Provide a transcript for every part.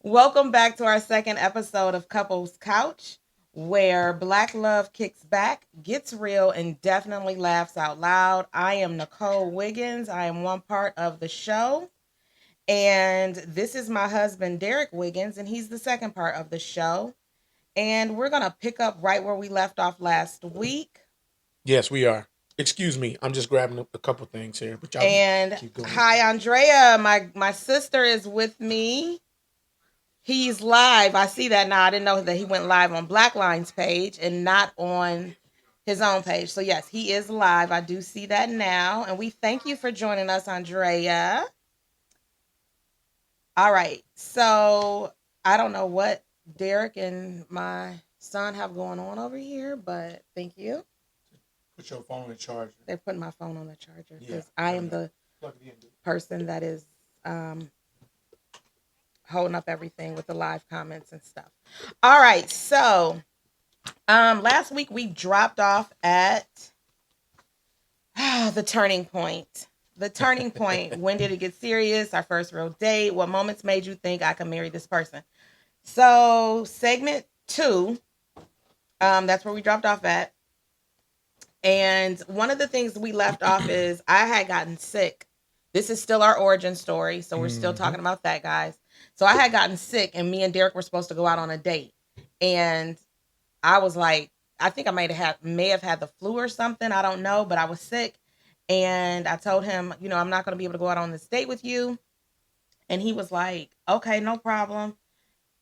Welcome back to our second episode of Couples Couch, where Black love kicks back, gets real, and definitely laughs out loud. I am Nicole Wiggins. I am one part of the show. And this is my husband, Derek Wiggins, and he's the second part of the show. And we're going to pick up right where we left off last week. Yes, we are. Excuse me, I'm just grabbing a couple things here, but y'all And keep going. hi, Andrea. My sister is with me. He's live. I see that now. I didn't know that he went live on Blackline's page and not on his own page. So yes, he is live. I do see that now. And we thank you for joining us, Andrea. All right. So I don't know what Derek and my son have going on over here, but thank you. Put your phone in charger. They're putting my phone on the charger Yeah, because I am the plug it in. person that is holding up everything with the live comments and stuff. All right. So last week we dropped off at the turning point. The turning point. When did it get serious? Our first real date. What moments made you think I could marry this person? So segment 2, that's where we dropped off at. And one of the things we left off is I had gotten sick. This is still our origin story, so we're still talking about that, guys. So I had gotten sick, and me and Derek were supposed to go out on a date, and I was like, I think I may have had the flu or something. I don't know, but I was sick. And I told him, I'm not going to be able to go out on this date with you. And he was like, okay, no problem.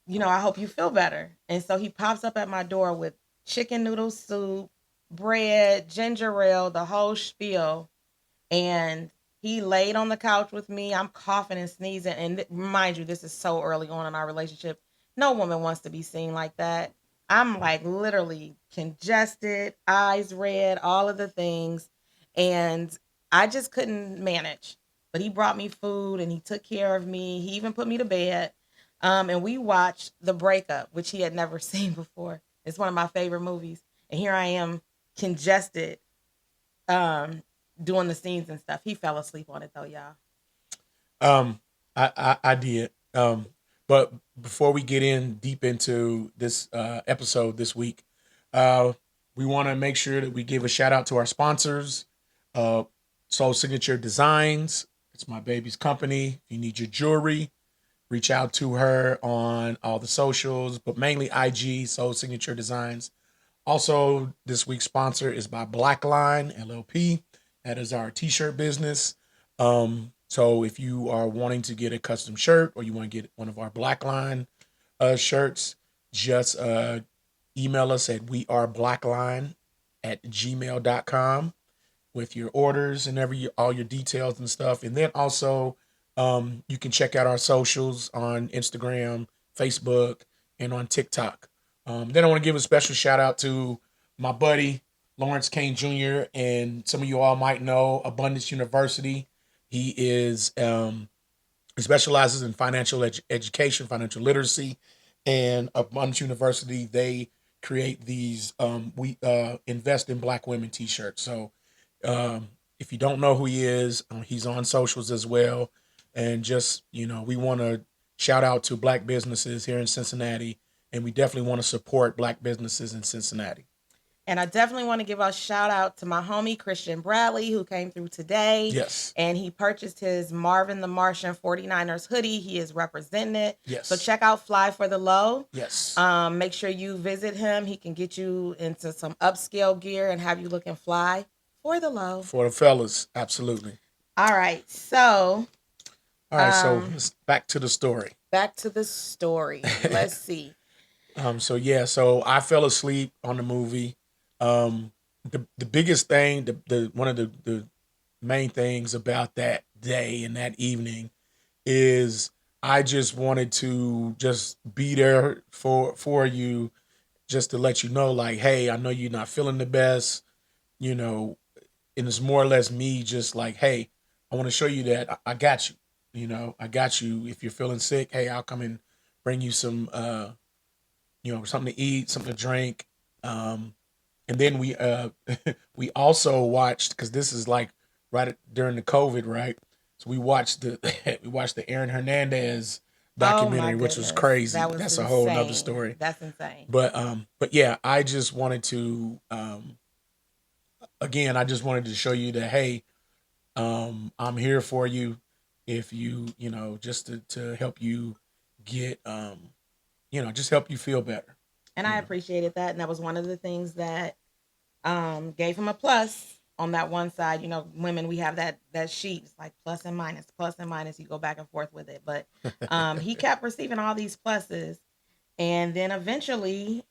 I hope you feel better. And so he pops up at my door with chicken noodle soup, bread, ginger ale, the whole spiel. And he laid on the couch with me. I'm coughing and sneezing. And mind you, this is so early on in our relationship. No woman wants to be seen like that. I'm like literally congested, eyes red, all of the things. And I just couldn't manage. But he brought me food and he took care of me. He even put me to bed. And we watched The Breakup, which he had never seen before. It's one of my favorite movies. And here I am, congested, um, doing the scenes and stuff. He fell asleep on it though, y'all. I did. But before we get in deep into this episode this week, uh, we want to make sure that we give a shout out to our sponsors, uh, Soul Signature Designs. It's my baby's company. If you need your jewelry, reach out to her on all the socials, but mainly IG, Soul Signature Designs. Also, this week's sponsor is by Blackline LLP. That is our t-shirt business. So if you are wanting to get a custom shirt or you want to get one of our Blackline shirts, just email us at weareblackline@gmail.com with your orders and all your details and stuff. And then also you can check out our socials on Instagram, Facebook, and on TikTok. Then I want to give a special shout out to my buddy Lawrence Kane Jr. and some of you all might know Abundance University. He specializes in financial education, financial literacy, and Abundance University they create these we invest in Black women T-shirts. So if you don't know who he is, he's on socials as well. And just, we want to shout out to Black businesses here in Cincinnati. And we definitely want to support Black businesses in Cincinnati. And I definitely want to give a shout out to my homie Christian Bradley, who came through today. Yes. And he purchased his Marvin the Martian 49ers hoodie. He is representing it. Yes. So check out Fly for the Low. Yes. Make sure you visit him. He can get you into some upscale gear and have you looking fly for the low. For the fellas, absolutely. All right. So. All right. So back to the story. Back to the story. Let's see. So I fell asleep on the movie. The biggest thing, the one of the main things about that day and that evening is I just wanted to just be there for you, just to let you know, like, hey, I know you're not feeling the best, you know, and it's more or less me just like, hey, I want to show you that I got you. I got you. If you're feeling sick, hey, I'll come and bring you some something to eat, something to drink. And then we also watched, because this is like during the COVID, right? So we watched the we watched the Aaron Hernandez Oh my documentary, which was goodness. crazy. That was That's a whole nother insane. story. That's insane. But yeah, I just wanted to again, I just wanted to show you that hey, I'm here for you if you know, just to help you get just help you feel better. And You I know. appreciated that. And that was one of the things that gave him a plus on that one side. You know, women, we have that sheet. It's like plus and minus, plus and minus. You go back and forth with it. But he kept receiving all these pluses. And then eventually,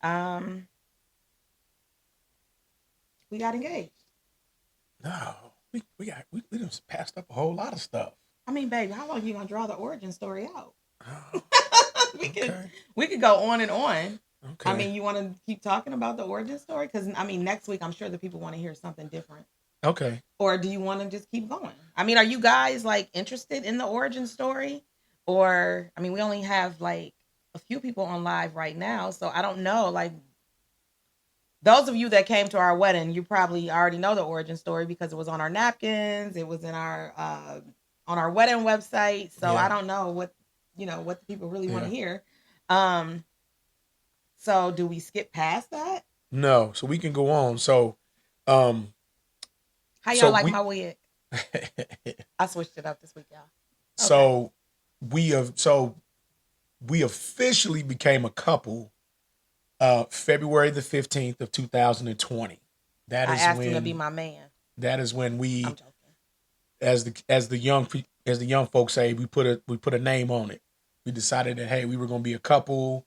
we got engaged. No, we just passed up a whole lot of stuff. I mean, baby, how long are you gonna draw the origin story out? Oh, we could okay. we could go on and on. I Okay. mean, you want to keep talking about the origin story? Because I mean, next week I'm sure the people want to hear something different. Okay. Or do you want to just keep going? I mean, are you guys like interested in the origin story? Or I mean, we only have like a few people on live right now, so I don't know. Like those of you that came to our wedding, you probably already know the origin story because it was on our napkins, it was in our on our wedding website. So I Yeah. don't know what what the people really want Yeah. to hear. Um, so do we skip past that? No, so we can go on. Um, How y'all so like we, my wig? I switched it up this week, y'all. Okay. so we officially became a couple February the 15th of 2020. That I is asked him to be when my man. that is when I'm we joking. as the young folks say, we put a name on it. We decided that hey, we were going to be a couple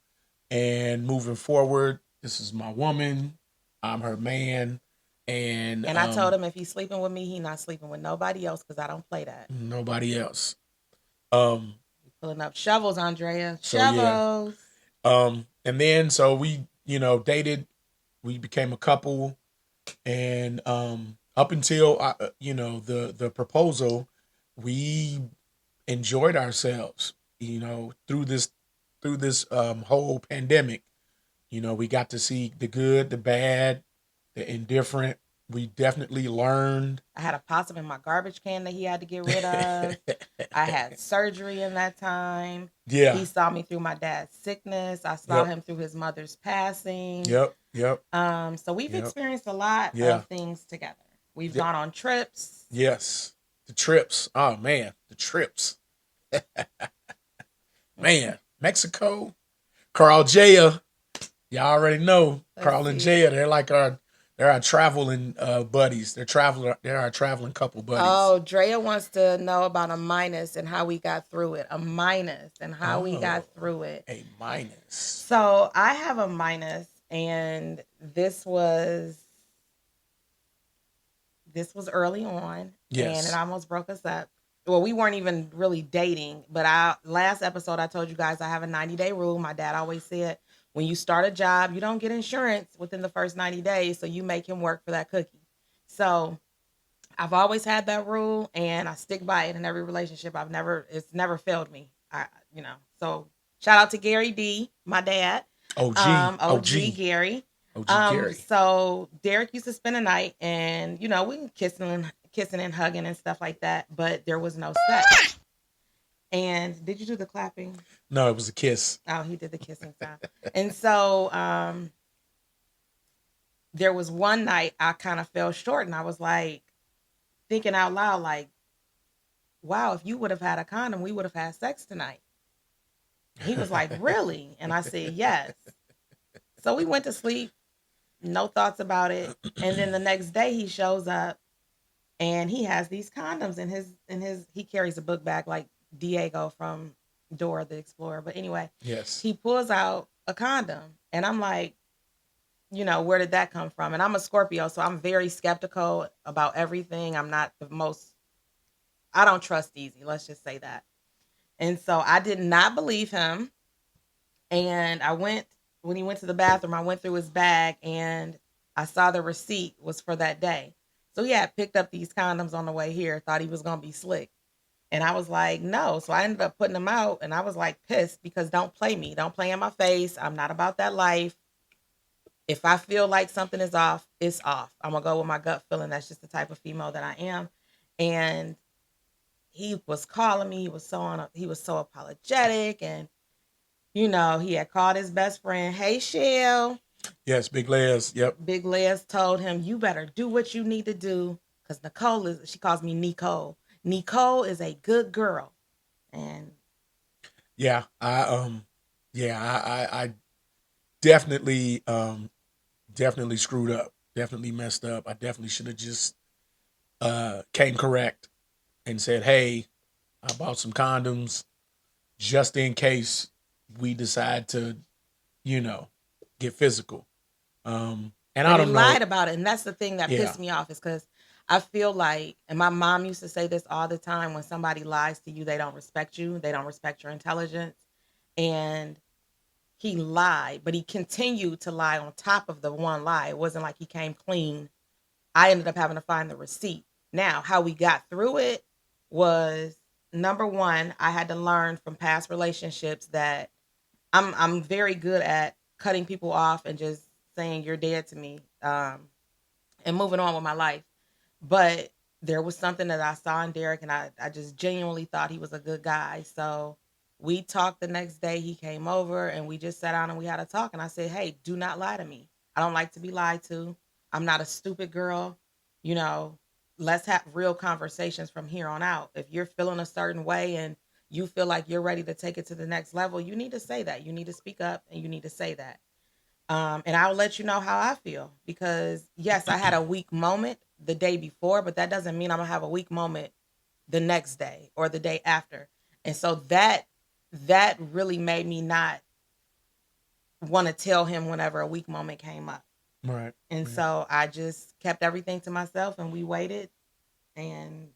and moving forward, this is my woman, I'm her man, and And I told him if he's sleeping with me, he not sleeping with nobody else because I don't play that. nobody else. Um Pulling up shovels, Andrea. so yeah. Shovels. And then so we, dated, we became a couple and up until the proposal, we enjoyed ourselves, through this whole pandemic. We got to see the good, the bad, the indifferent. We definitely learned. I had a possum in my garbage can that he had to get rid of. I had surgery in that time. Yeah. He saw me through my dad's sickness. I saw Yep. him through his mother's passing. Yep. Yep. So we've Yep. experienced a lot Yeah. of things together. We've Yep. gone on trips. Yes. The trips. Oh man, the trips. Man, Mexico, Carl Jaya. Y'all already know Let's Carl and see. Jaya. They're our traveling buddies. They're our traveling couple buddies. Oh, Drea wants to know about a minus and how we got through it. A minus and how we got through it. A minus. So I have a minus, and this was early on, Yes. and it almost broke us up. Well, we weren't even really dating, but last episode I told you guys I have a 90-day rule. My dad always said when you start a job, you don't get insurance within the first 90 days, so you make him work for that cookie. So I've always had that rule, and I stick by it in every relationship. It's never failed me. So shout out to Gary D, my dad. OG Gary. Gary. So Derek used to spend a night, and we can kissing and hugging and stuff like that, but there was no sex. And did you do the clapping? No, it was a kiss. Oh, he did the kissing sound. And so there was one night I kind of fell short, and I was like thinking out loud, like, wow, if you would have had a condom, we would have had sex tonight. He was like, really? And I said, yes. So we went to sleep, no thoughts about it. And then the next day he shows up and he has these condoms in his he carries a book bag like Diego from Dora the Explorer. But anyway, yes. He pulls out a condom and I'm like, where did that come from? And I'm a Scorpio, so I'm very skeptical about everything. I'm not I don't trust easy. Let's just say that. And so I did not believe him. And when he went to the bathroom, I went through his bag and I saw the receipt was for that day. So he had picked up these condoms on the way here, thought he was going to be slick. And I was like, no. So I ended up putting them out and I was like pissed because don't play me. Don't play in my face. I'm not about that life. If I feel like something is off, it's off. I'm going to go with my gut feeling. That's just the type of female that I am. And he was calling me. He was so apologetic, and he had called his best friend. Hey, Shell. Yes, Big Les. Yep. Big Les told him, "You better do what you need to do, because Nicole is." She calls me Nicole. Nicole is a good girl, and Yeah. I definitely definitely screwed up. Definitely messed up. I definitely should have just came correct and said, "Hey, I bought some condoms just in case we decide to, you know, get physical." And I but he don't know. lied about it, and that's the thing that Yeah. pissed me off is because I feel like, and my mom used to say this all the time: when somebody lies to you, they don't respect you. They don't respect your intelligence, and he lied, but he continued to lie on top of the one lie. It wasn't like he came clean. I ended up having to find the receipt. Now, how we got through it was, number one, I had to learn from past relationships that I'm very good at cutting people off and just saying you're dead to me, and moving on with my life. But there was something that I saw in Derek, and I just genuinely thought he was a good guy. So we talked the next day. He came over and we just sat down and we had a talk. And I said, "Hey, do not lie to me. I don't like to be lied to. I'm not a stupid girl. You know, let's have real conversations from here on out. If you're feeling a certain way and you feel like you're ready to take it to the next level, you need to say that. You need to speak up and you need to say that. And I'll let you know how I feel, because yes, I had a weak moment the day before, but that doesn't mean I'm gonna have a weak moment the next day or the day after. And so that really made me not want to tell him whenever a weak moment came up. Right. And Right. so I just kept everything to myself and we waited and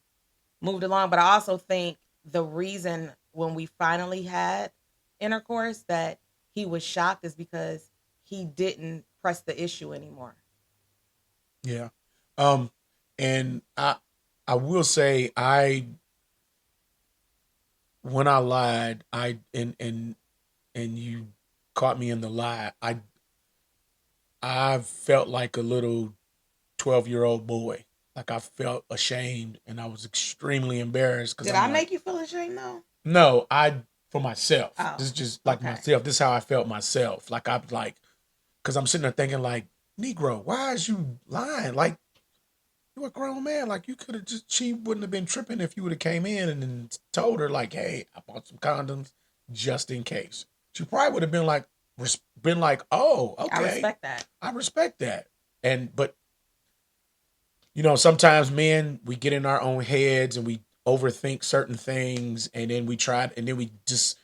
moved along. But I also think the reason when we finally had intercourse that he was shocked is because he didn't press the issue anymore. Yeah. Um, and I will say when I lied, and you caught me in the lie, I felt like a little 12-year-old boy. Like I felt ashamed and I was extremely embarrassed because Did I'm I like, make you feel ashamed though? no, I for myself. Oh, This is just like okay. myself. This is how I felt myself. Like I'm like, because I'm sitting there thinking like, Negro, why is you lying? Like you a grown man. Like you could have just she wouldn't have been tripping if you would have came in and then told her like, hey, I bought some condoms just in case. She probably would have been like, oh, I okay, respect that. I respect that. And but sometimes men we get in our own heads and we overthink certain things, and then we just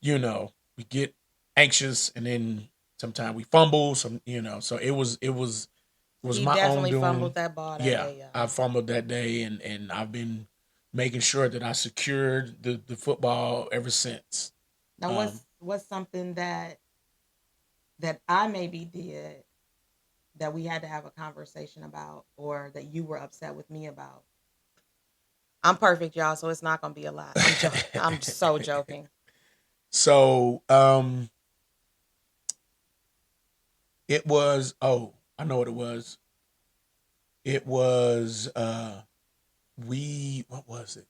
we get anxious, and then sometimes we fumble. So it was He my own definitely doing. fumbled that ball that Yeah, day, I y'all. fumbled that day, and I've been making sure that I secured the football ever since. Now, Um, what's something that I maybe did that we had to have a conversation about, or that you were upset with me about? I'm perfect, y'all, so it's not gonna be a lot. I'm joking. I'm so joking. so it was. Oh, I know what it was. It was we. What was it?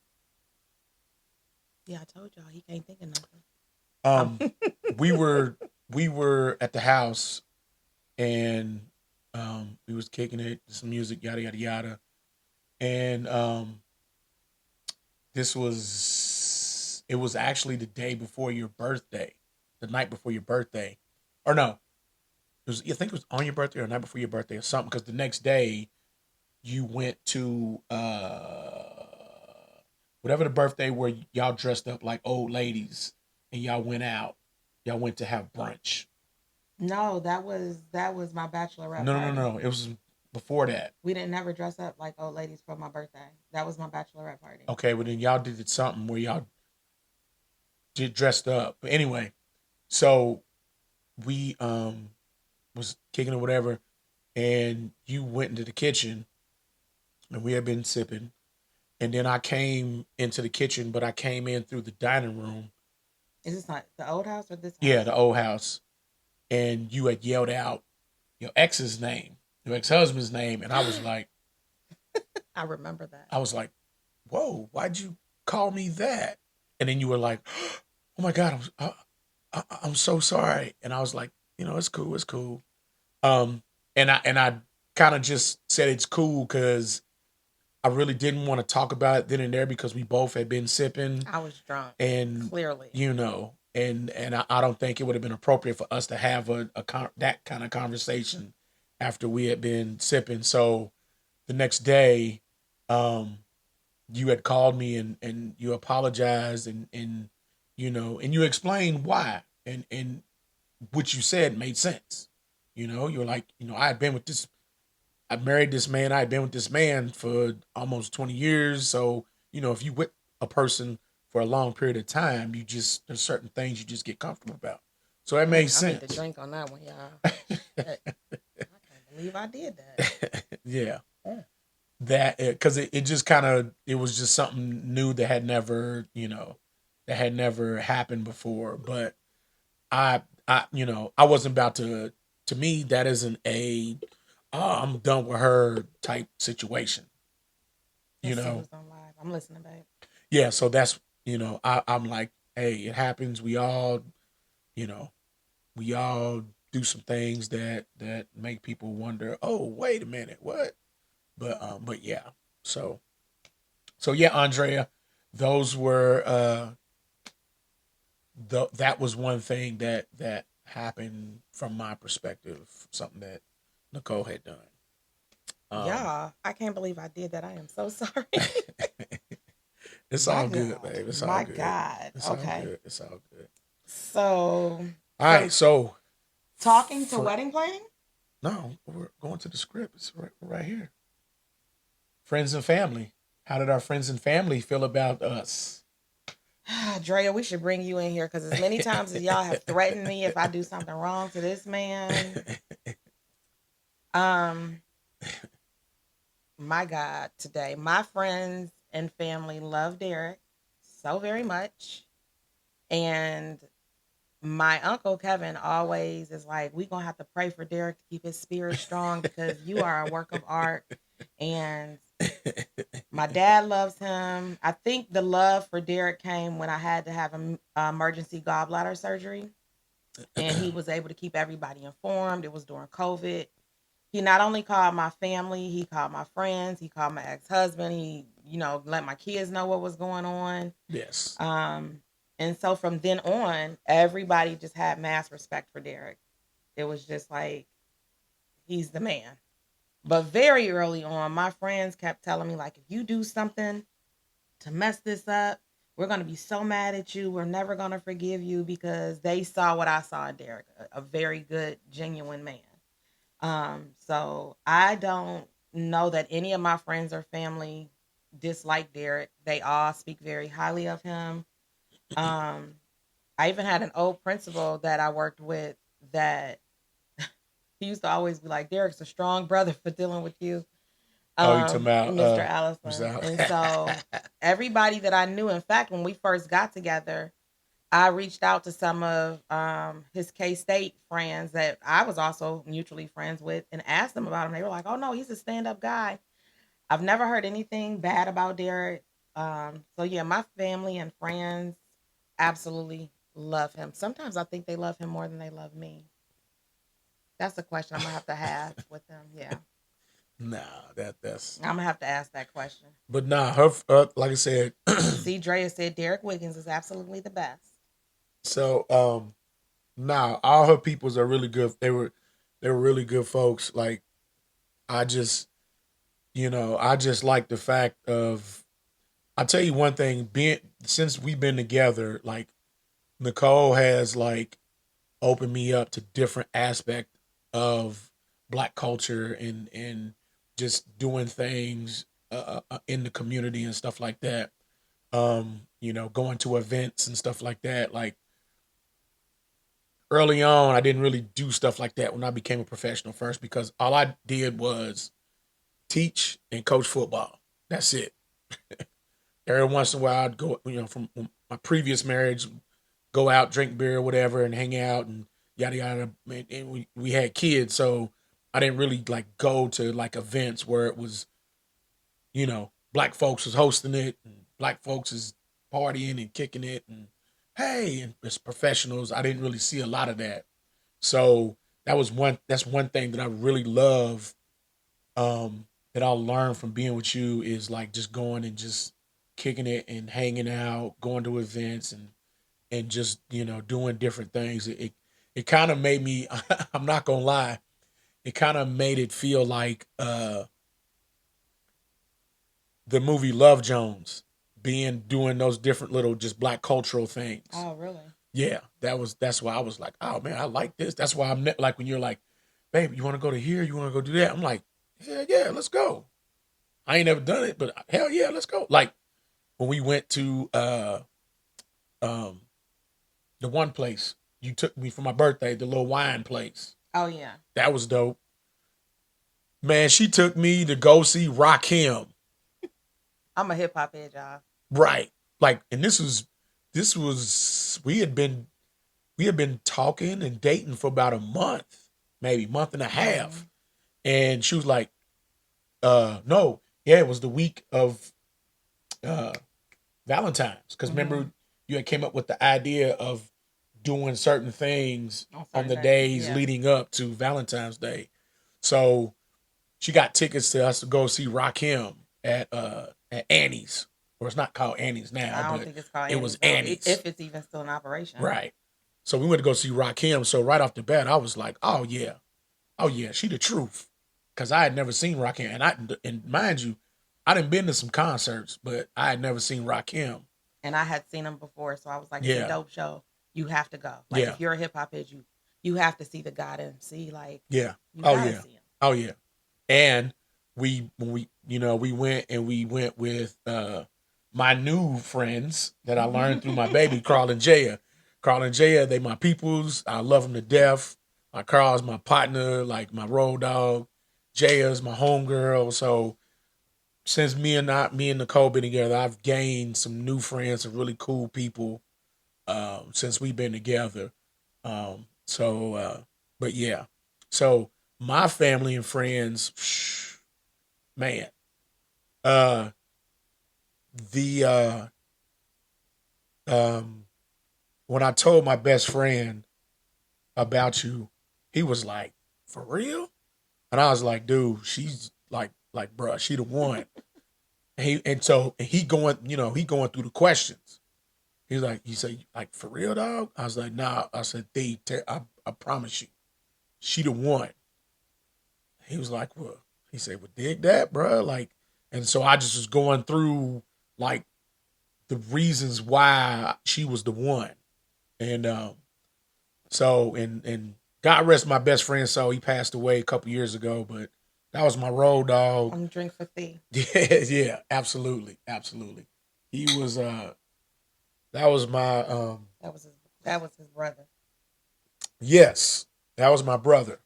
Yeah, I told y'all he can't think of nothing. Um, Um, we were we were at the house, and we was kicking it, some music, yada yada yada, and it was actually the day before your birthday, the night before your birthday, or no, I think it was on your birthday or night before your birthday or something, because the next day you went to whatever the birthday where y'all dressed up like old ladies and y'all went to have brunch. no, that was my bachelorette No, no, party. no, no. It was before that. We didn't never dress up like old ladies for my birthday. That was my bachelorette party. Okay, well then y'all did something where y'all did dressed up. But anyway, so we was kicking or whatever, and you went into the kitchen, and we had been sipping, and then I came into the kitchen, but I came in through the dining room. Is this not the old house or this Yeah, house? the old house, and you had yelled out your ex's name, your ex husband's name, and I remember that. I was like, whoa, why'd you? call me that. And then you were like, oh my God, I'm so sorry. And I was like, it's cool. It's cool. Um, and I kind of just said it's cool because I really didn't want to talk about it then and there because we both had been sipping I was drunk, and clearly. I don't think it would have been appropriate for us to have that kind of conversation after we had been sipping. So the next day, um, you had called me and you apologized and you explained why and what you said made sense. You were like, I married this man. I had been with this man for almost 20 years. So, if you with a person for a long period of time, there's certain things you just get comfortable about. So that made I need to sense. drink on that one, y'all. Shit. I can't believe I did that. Yeah. That, because it just kind of, it was just something new that had never happened before. But I wasn't about to me, that isn't I'm done with her type situation, you Let's see know? who's on live. I'm listening, babe. Yeah. So that's, I'm like, hey, it happens. You know, we all do some things that make people wonder, oh, wait a minute, what? But yeah. So, yeah, Andrea, those were, that was one thing that happened from my perspective, something that Nicole had done. Y'all, I can't believe I did that. I am so sorry. It's My all good, God. babe. It's all My good. God. It's all Okay. good. It's all good. So, All right, so talking to for wedding planning? no, we're going to the script. It's right here. Friends and family. How did our friends and family feel about us? Drea, we should bring you in here because as many times as y'all have threatened me if I do something wrong to this man, um, my God, today, my friends and family love Derek so very much. And my uncle Kevin always is like, we gonna have to pray for Derek to keep his spirit strong because you are a work of art. And my dad loves him. I think the love for Derek came when I had to have an emergency gallbladder surgery, and he was able to keep everybody informed. It was during COVID. He not only called my family, he called my friends, he called my ex-husband, he, let my kids know what was going on. Yes. And so from then on, everybody just had mass respect for Derek. It was just like he's the man. But very early on, my friends kept telling me, like, if you do something to mess this up, we're gonna be so mad at you. We're never gonna forgive you because they saw what I saw in Derek, a very good, genuine man. So I don't know that any of my friends or family dislike Derek. They all speak very highly of him. Um, I even had an old principal that I worked with that he used to always be like, Derek's a strong brother for dealing with you, Oh, you talking about Mr. Mr. Allison. And so everybody that I knew, in fact, when we first got together, I reached out to some of his K State friends that I was also mutually friends with and asked them about him. They were like, oh no, he's a stand up guy. I've never heard anything bad about Derek. So yeah, my family and friends absolutely love him. Sometimes I think they love him more than they love me. That's a question I'm gonna have with them. Yeah, Nah, that's. I'm gonna have to ask that question. But nah, her like I said. See, Drea said Derek Wiggins is absolutely the best. So nah, all her peoples are really good. They were really good folks. Like I just I just like the fact of, I'll tell you one thing, being since we've been together, like Nicole has like opened me up to different aspect of black culture and just doing things in the community and stuff like that. Going to events and stuff like that. Like early on, I didn't really do stuff like that when I became a professional first because all I did was teach and coach football. That's it. Every once in a while, I'd go, from my previous marriage, go out, drink beer, whatever, and hang out and yada yada. And we had kids, so I didn't really go to events where it was, black folks was hosting it. black folks is partying and kicking it and hey, and it's professionals. I didn't really see a lot of that. So that's one thing that I really love, that I learned from being with you is like just going and just kicking it and hanging out, going to events and just, doing different things. It kind of made me I'm not gonna lie, it kind of made it feel like the movie Love Jones, being doing those different little just black cultural things. Oh, really? Yeah, that's why I was like, oh man, I like this. That's why like when you're like, babe, you want to go to here, you want to go do that. I'm like, yeah, let's go. I ain't never done it, but hell yeah, let's go. Like when we went to um the one place you took me for my birthday, the little wine place. Oh, yeah. That was dope. Man, she took me to go see Rakim. I'm a hip hop head, y'all. Right. Like, and this was we had been talking and dating for about a month, maybe month and a half. And she was like, no, yeah, it was the week of uh Valentine's. Because remember, you had came up with the idea of doing certain things on the days yeah. leading up to Valentine's Day. So she got tickets to us to go see Rakim at Annie's. Or it's not called Annie's now, I don't but think it's called it was Annie's. Annie's. If it's even still in operation. Right. So we went to go see Rakim. So right off the bat, I was like, oh yeah, she the truth. Cause I had never seen Rakim. And mind you, I done been to some concerts, but I had never seen Rakim. And I had seen him before, so I was like, it's a dope show. You have to go. Like if you're a hip hop head, you have to see the God MC. Like yeah. You gotta see him. Oh yeah. And when we went with my new friends that I learned through my baby, Carl and Jaya. Carl and Jaya, they my peoples. I love them to death. My Carl's my partner, like my road dog. Jaya's my homegirl. So since me and Nicole been together, I've gained some new friends, some really cool people since we've been together. But yeah. So my family and friends, man, uh, the when I told my best friend about you, he was like, "For real?" And I was like, "Dude, she's like, bruh, she the one." So he going, he going through the questions. He said, like, for real, dog? I was like, nah. I said, I promise you, she the one. He was like, well, he said, well, dig that, bro. Like, and so I just was going through like the reasons why she was the one. And and God rest my best friend, so he passed away a couple years ago, but that was my road dog. Drink for thee. Yeah, absolutely. Absolutely. He was that was my that was his brother. Yes, that was my brother.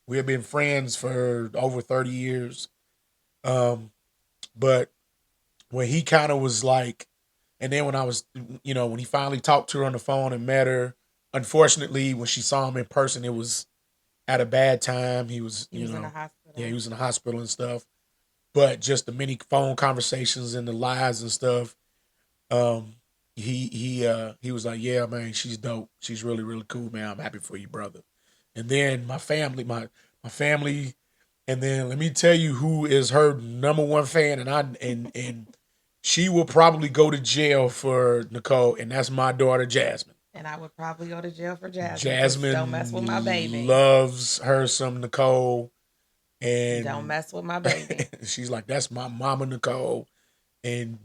We have been friends for over 30 years. But when he kind of was like, and then when I was, when he finally talked to her on the phone and met her, unfortunately, when she saw him in person, it was at a bad time. He was in the hospital. Yeah, he was in the hospital and stuff. But just the many phone conversations and the lies and stuff, he was like, yeah, man, she's dope. She's really, really cool, man. I'm happy for you, brother. And then my family, and then let me tell you who is her number one fan, and she will probably go to jail for Nicole, and that's my daughter Jasmine. And I would probably go to jail for Jasmine. Jasmine don't mess with my baby. Loves her some Nicole, and don't mess with my baby. She's like, that's my mama Nicole, and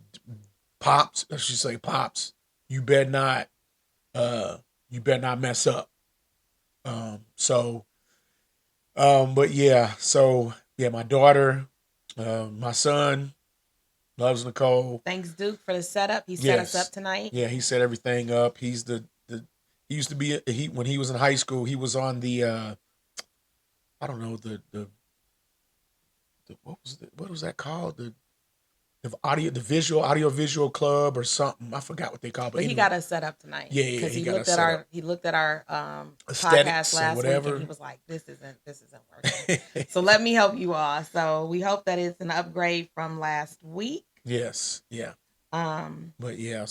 Pops. She say, Pops, you better not mess up. But yeah, so yeah, my daughter, my son loves Nicole. Thanks, Duke, for the setup. He set us up tonight. Yeah, he set everything up. He's he used to be when he was in high school. He was on the I don't know the what was that called, the audio visual club or something. I forgot what they called. But he got us set up tonight. Yeah, because he looked at our podcast last week and he was like, this isn't working. So let me help you all. So we hope that it's an upgrade from last week. Yes, yeah. But yeah,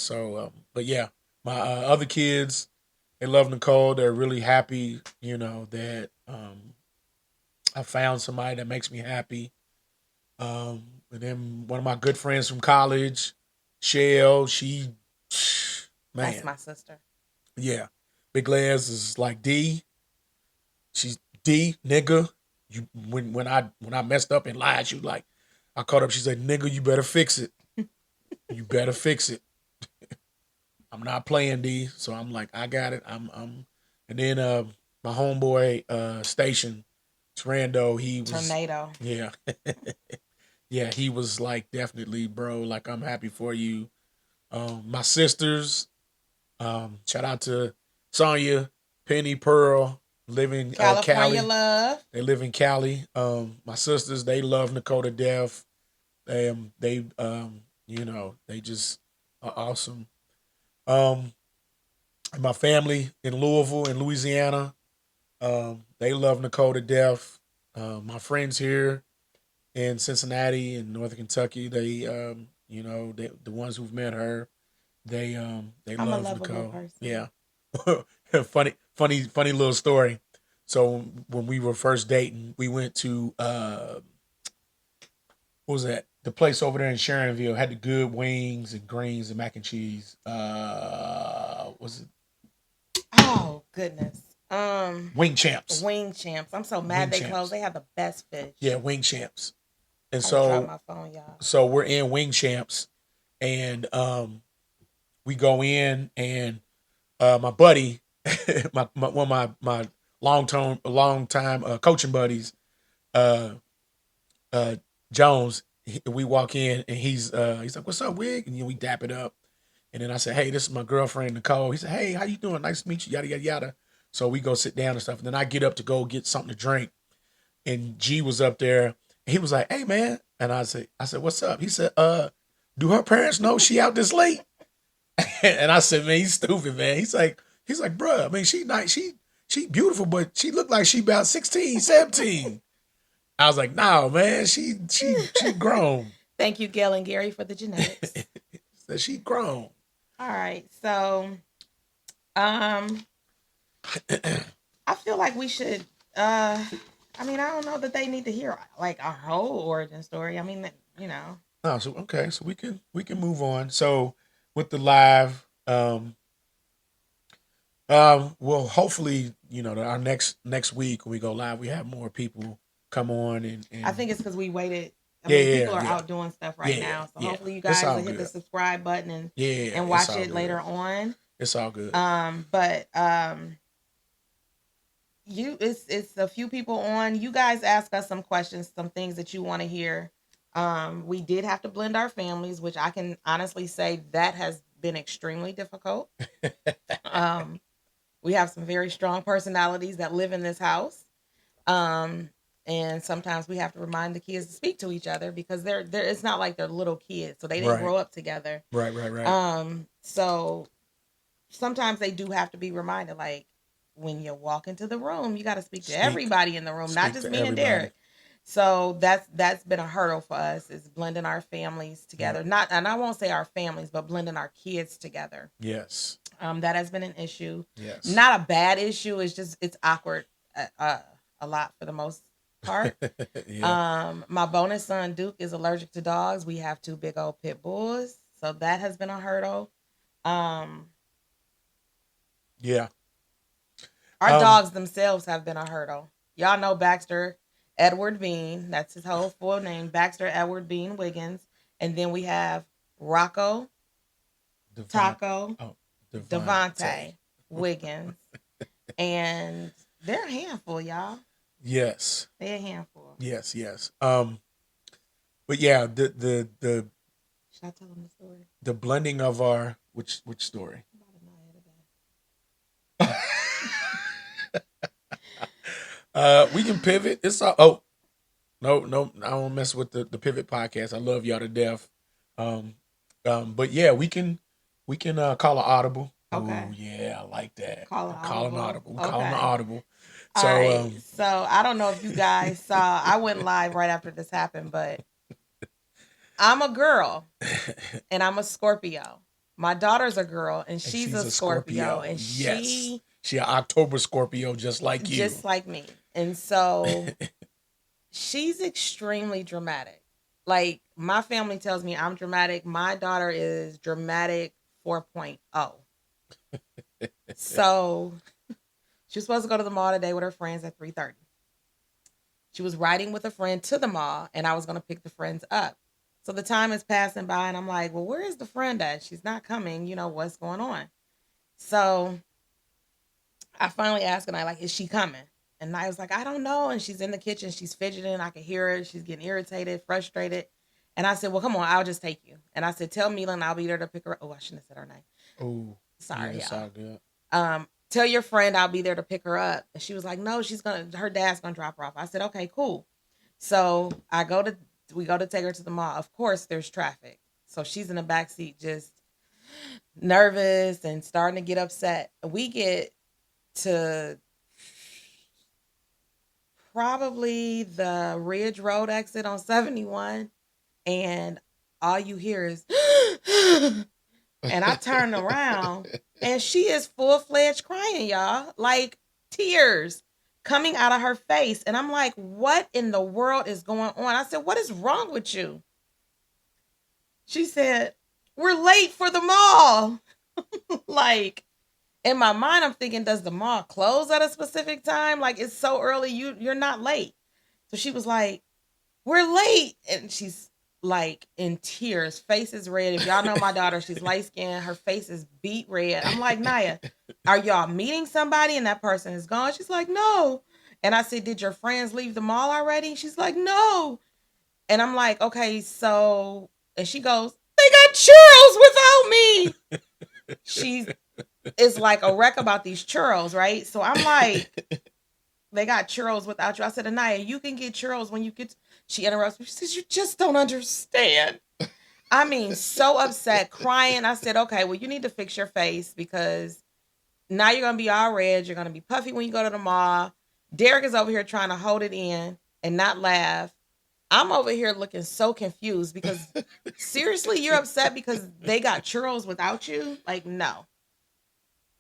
but yeah, my other kids, they love Nicole. They're really happy, that I found somebody that makes me happy. And then one of my good friends from college, Shell, That's man, my sister. yeah, Big Les is like D. She's D nigga. You when I messed up and lied, she was like, I caught up. She said, "Nigga, you better fix it. You better fix it." I'm not playing D, so I'm like, I got it. And then my homeboy Station, Trando, he was, Tornado. yeah, yeah, he was like, definitely, bro. Like, I'm happy for you. My sisters, shout out to Sonya, Penny, Pearl, live in California Cali. love. They live in Cali. My sisters, they love Nicole to death. They just are awesome. Um, my family in Louisville and Louisiana, they love Nicole to death. My friends here in Cincinnati and Northern Kentucky, the ones who've met her, they I'm a love lovable Nicole. person. Yeah. Funny little story. So when we were first dating, we went to what was that? The place over there in Sharonville had the good wings and greens and mac and cheese. Was it Oh goodness. Wing Champs? Wing Champs. I'm so Wing mad they closed. Champs. They have the best fish. Yeah, Wing Champs. And I dropped so my phone, y'all. so we're in Wing Champs, and we go in, and my buddy, one of my long time coaching buddies, uh, uh, Jones. We walk in, and he's like, "What's up, Wig?" And we dap it up, and then I said, "Hey, this is my girlfriend Nicole." He said, "Hey, how you doing? Nice to meet you." Yada yada yada. So we go sit down and stuff, and then I get up to go get something to drink, and G was up there. He was like, "Hey, man," and I said, "What's up?" He said, "Do her parents know she out this late?" And I said, "Man, he's stupid, man." He's like, "Bruh, I mean, she nice, she beautiful, but she looked like she about 16, 17." I was like, "No, man, she grown." Thank you, Gail and Gary, for the genetics. Said she grown. All right. So um I feel like we should I mean, I don't know that they need to hear like our whole origin story. I mean, you know. Oh, so okay, so we can move on. So with the live, well, hopefully, our next week when we go live, we have more people come on I and think it's because we waited. I yeah, mean, yeah, people are yeah, out doing stuff right yeah, now. So yeah. hopefully you It's guys all will hit the good. subscribe button Yeah, and it's watch all it good. later on. It's all good. But it's a few people on. You guys ask us some questions, some things that you want to hear. We did have to blend our families, which I can honestly say that has been extremely difficult. Um, we have some very strong personalities that live in this house. Um, and sometimes we have to remind the kids to speak to each other because they're it's not like they're little kids, so they didn't Right, grow up together. right. So sometimes they do have to be reminded, like when you walk into the room, you got to speak to Speak, everybody in the room, not speak just to me and everybody. Derek. So that's been a hurdle for us is blending our families Yeah. together. Not, and I won't say our families, but blending our kids together. Yes. That has been an issue. Yes. Not a bad issue. It's just it's awkward a lot for the most part. Yeah. My bonus son Duke is allergic to dogs. We have two big old pit bulls, so that has been a hurdle. Um, Yeah. our Um. dogs themselves have been a hurdle. Y'all know Baxter Edward Bean. That's his whole full name, Baxter Edward Bean Wiggins. And then we have Rocco Devon. Taco Oh, Devontae Devontae. Wiggins. And they're a handful, y'all. Yes. They're a handful. Yes. Yes. But yeah, the Should I tell them the story? the blending of our which story? I'm about to know today. We can pivot. It's all. Oh, no, I don't mess with the pivot podcast. I love y'all to death. Um, but yeah, we can call an audible. Oh Okay. yeah, I like that. Call it Call an audible. audible. We call an Okay. audible. All So right. So I don't know if you guys saw, I went live right after this happened, but I'm a girl and I'm a Scorpio. My daughter's a girl and And she's she's a a Scorpio, Scorpio. and Yes. she She an October Scorpio just like you. just like me. And so she's extremely dramatic. Like my family tells me I'm dramatic. My daughter is dramatic 4.0. So she was supposed to go to the mall today with her friends at 3:30. She was riding with a friend to the mall, and I was going to pick the friends up. So the time is passing by, and I'm like, well, where is the friend at? She's not coming. You know, what's going on? So I finally asked her, and I like, is she coming? And I was like, I don't know. And she's in the kitchen. She's fidgeting. I could hear her. She's getting irritated, frustrated. And I said, well, come on, I'll just take you. And I said, tell Mila and I'll be there to pick her up. Oh, I shouldn't have said her name. Oh, yeah, Sorry, it's y'all. all good. Tell your friend I'll be there to pick her up. And she was like, no, her dad's gonna drop her off. I said, okay, cool. So we go to take her to the mall. Of course, there's traffic. So she's in the back seat, just nervous and starting to get upset. We get to probably the Ridge Road exit on 71, and all you hear is, and I turn around, and she is full-fledged crying, y'all, like tears coming out of her face. And I'm like, what in the world is going on? I said, what is wrong with you? She said, we're late for the mall. Like, in my mind, I'm thinking, does the mall close at a specific time? Like, it's so early, you're not late. So she was like, we're late. And she's like in tears, face is red. If y'all know my daughter, she's light skinned. Her face is beet red. I'm like, Naya, are y'all meeting somebody and that person is gone? She's like, no. And I said, did your friends leave the mall already? She's like, no. And I'm like, okay, so, and she goes, they got churros without me. She is like a wreck about these churros, right? So I'm like, they got churros without you. I said, Anaya, you can get churros when you get. She interrupts me. She says, you just don't understand. I mean, so upset, crying. I said, okay, well, you need to fix your face because now you're going to be all red. You're going to be puffy when you go to the mall. Derek is over here trying to hold it in and not laugh. I'm over here looking so confused because seriously, you're upset because they got churros without you? Like, no.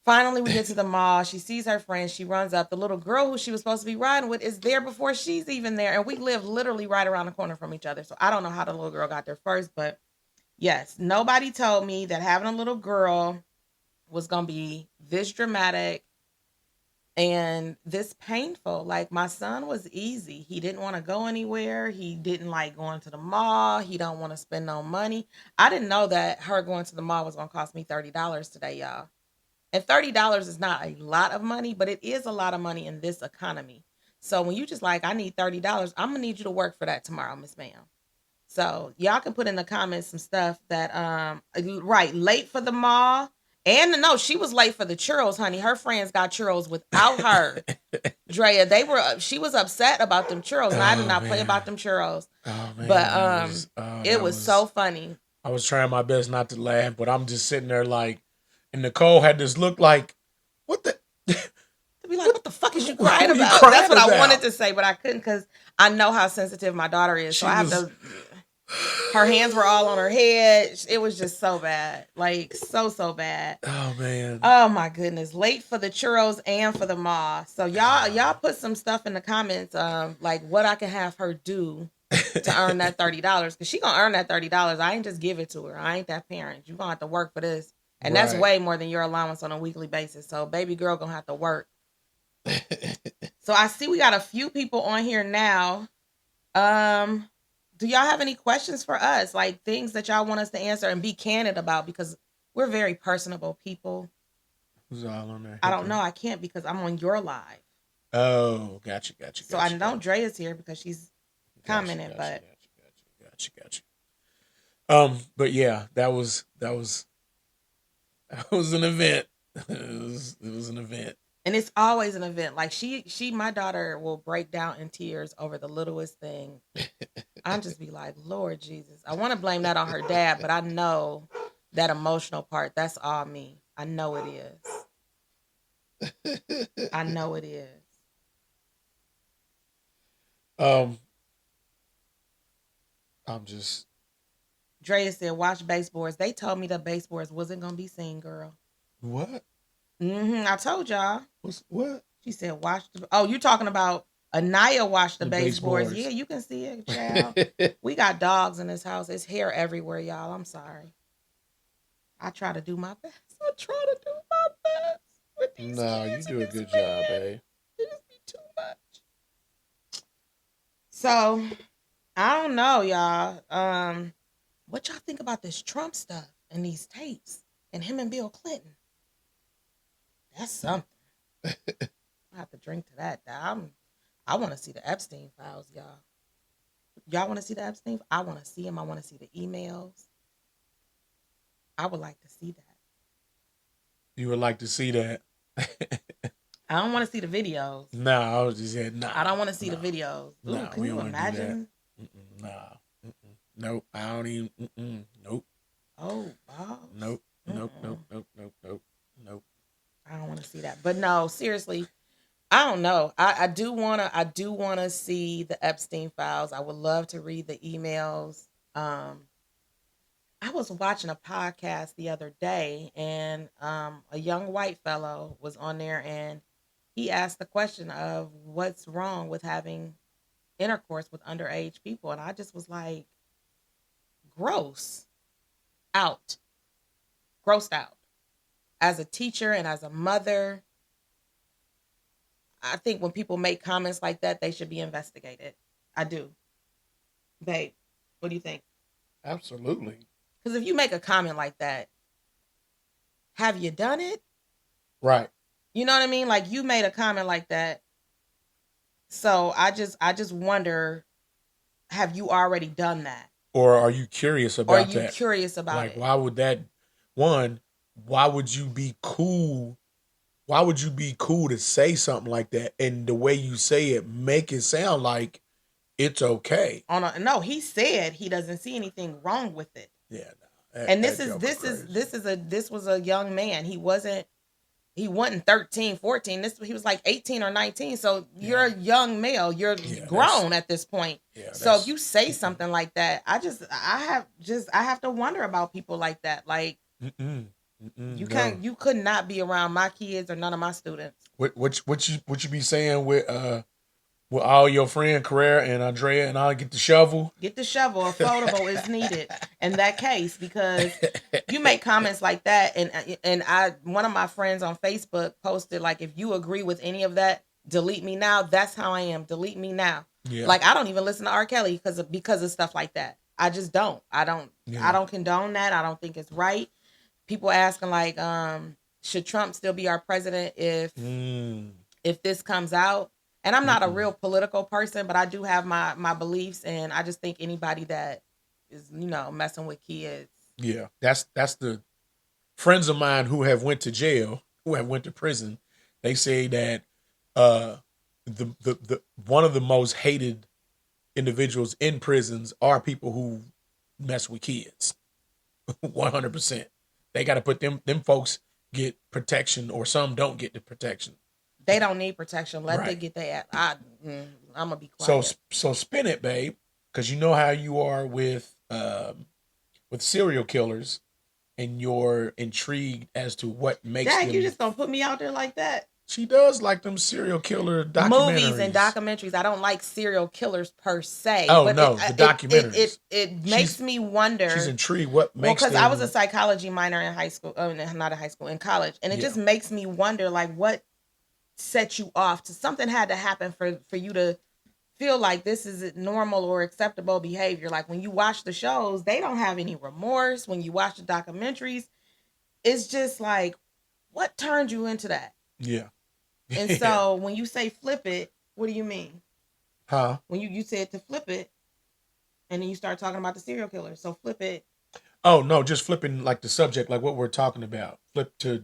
Finally, we get to the mall. She sees her friend. She runs up. The little girl who she was supposed to be riding with is there before she's even there. And we live literally right around the corner from each other. So I don't know how the little girl got there first. But yes, nobody told me that having a little girl was going to be this dramatic and this painful. Like my son was easy. He didn't want to go anywhere. He didn't like going to the mall. He don't want to spend no money. I didn't know that her going to the mall was going to cost me $30 today, y'all. And $30 is not a lot of money, but it is a lot of money in this economy. So when you just like, I need $30, I'm gonna need you to work for that tomorrow, Miss Ma'am. So y'all can put in the comments some stuff that right, late for the mall. And no, she was late for the churros, honey. Her friends got churros without her. Drea, she was upset about them churros. And I do not play about them churros. Oh man, But it that was so funny. I was trying my best not to laugh, but I'm just sitting there like, and Nicole had this look like, what the? To be like, what the fuck is you crying What are you about? crying That's what I about? wanted to say, but I couldn't because I know how sensitive my daughter is. So I have to. Her hands were all on her head. It was just so bad, like so bad. Oh man. Oh my goodness, late for the churros and for the mall. So y'all put some stuff in the comments, like what I can have her do to earn that $30 because she gonna earn that $30. I ain't just give it to her. I ain't that parent. You gonna have to work for this, and that's Right. way more than your allowance on a weekly basis. So baby girl gonna have to work. So I see we got a few people on here now. Do y'all have any questions for us? Like things that y'all want us to answer and be candid about because we're very personable people. Who's all on there? I don't know. I can't because I'm on your live. Oh, gotcha. So I know Drea's here because she's commenting, but Gotcha. But yeah, that was that was an event. It was an event. and it's always an event. Like my daughter will break down in tears over the littlest thing. I'll just be like, Lord Jesus. I want to blame that on her dad, but I know that emotional part, that's all me. I know it is. I know it is. I'm just Drea said, watch baseboards. They told me the baseboards wasn't gonna be seen, girl. What? I told y'all. What? She said, watch the. Oh, you talking about Anaya watched the baseboards? baseboards. Yeah, you can see it, child. We got dogs in this house. It's hair everywhere, y'all. I'm sorry. I try to do my best. I try to do my best with these No, you kids do a and this good job, man. babe. It just be too much. So I don't know, y'all. What y'all think about this Trump stuff and these tapes and him and Bill Clinton? That's something. I have to drink to that. I want to see the Epstein files, y'all. Y'all want to see the Epstein? I want to see him. I want to see the emails. I would like to see that. You would like to see that? I don't want to see the videos. No, I was just saying, nah. I don't want to see the videos. Ooh, No, can we you don't want to do imagine? that. Nah. Nope. I don't even. Nope. Oh, wow. Nope. Nope. Nope. Nope. Nope. Nope. Nope. I don't want to see that. But no, seriously, I don't know. I do wanna see the Epstein files. I would love to read the emails. I was watching a podcast the other day, and a young white fellow was on there, and he asked the question of what's wrong with having intercourse with underage people, and I just was like, gross, out, grossed out. As a teacher and as a mother, I think when people make comments like that, they should be investigated. I do. Babe, what do you think? Absolutely. Because if you make a comment like that, have you done it? Right. You know what I mean? Like you made a comment like that. So I just wonder, have you already done that? Or are you curious Or are about you that? curious about Like, it? why would that? One, why would you be cool? Why would you be cool to say something like that? And the way you say it, make it sound like it's okay. No, he said he doesn't see anything wrong with it. Yeah. And this was a young man. He wasn't 13, 14. He was like 18 or 19. So you're a young male. You're grown at this point. Yeah. So if you say something like that, I have to wonder about people like that. Like you could not be around my kids or none of my students. What you be saying with all your friend Carrera and Andrea and I'll get the shovel? Get the shovel. A photo is needed in that case, because you make comments like that, and one of my friends on Facebook posted, like, if you agree with any of that, delete me now. That's how I am. Delete me now. Yeah. Like I don't even listen to R. Kelly because of stuff like that. I just don't. I don't condone that. I don't think it's right. People asking like, should Trump still be our president if this comes out? And I'm not a real political person, but I do have my beliefs, and I just think anybody that is, messing with kids. Yeah, that's the friends of mine who have went to jail, who have went to prison. They say that the one of the most hated individuals in prisons are people who mess with kids. 100%. They got to put them folks get protection, or some don't get the protection. They don't need protection. Let them get their. I'm gonna be quiet. So spin it, babe, because you know how you are with serial killers, and you're intrigued as to what makes Dad, them. you just gonna put me out there like that? She does like them serial killer documentaries. Movies and documentaries. I don't like serial killers per se. Oh, but no, the documentaries. It makes me wonder. She's intrigued. What makes because them... I was a psychology minor in high school. Not in high school, in college, and it just makes me wonder, like, what set you off to something had to happen for you to feel like this is normal or acceptable behavior. Like when you watch the shows, they don't have any remorse. When you watch the documentaries, it's just like, what turned you into that? Yeah. And so when you say flip it, what do you mean? Huh? When you said to flip it, and then you start talking about the serial killer. So flip it. Oh no, just flipping like the subject, like what we're talking about. Flip to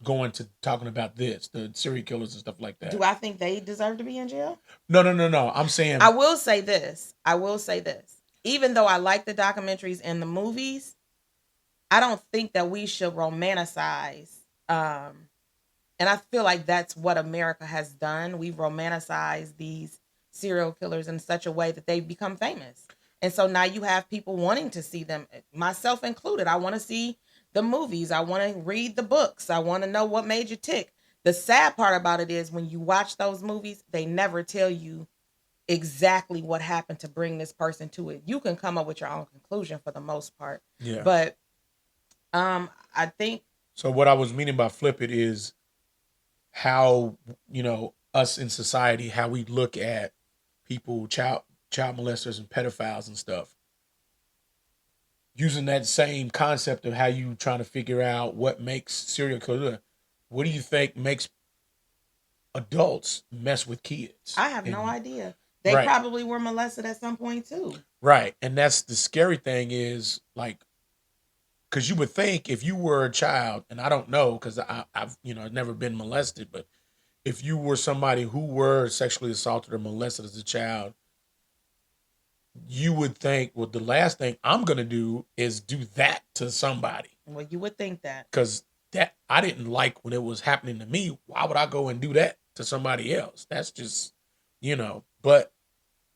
going to talking about this, the serial killers and stuff like that. Do I think they deserve to be in jail? No. I'm saying, I will say this. Even though I like the documentaries and the movies, I don't think that we should romanticize. And I feel like that's what America has done. We've romanticized these serial killers in such a way that they've become famous. And so now you have people wanting to see them, myself included. I want to see the movies. I want to read the books. I want to know what made you tick. The sad part about it is when you watch those movies, they never tell you exactly what happened to bring this person to it. You can come up with your own conclusion for the most part. Yeah. But I think So what I was meaning by flip it is how, us in society, how we look at people, child molesters and pedophiles and stuff. Using that same concept of how you trying to figure out what makes serial killer, what do you think makes adults mess with kids? I have no idea. They Right. probably were molested at some point too. Right. And that's the scary thing is like, because you would think if you were a child, and I don't know because I've never been molested, but if you were somebody who were sexually assaulted or molested as a child, you would think, well, the last thing I'm gonna do is do that to somebody. Well, you would think that. Because that I didn't like when it was happening to me. Why would I go and do that to somebody else? That's just, but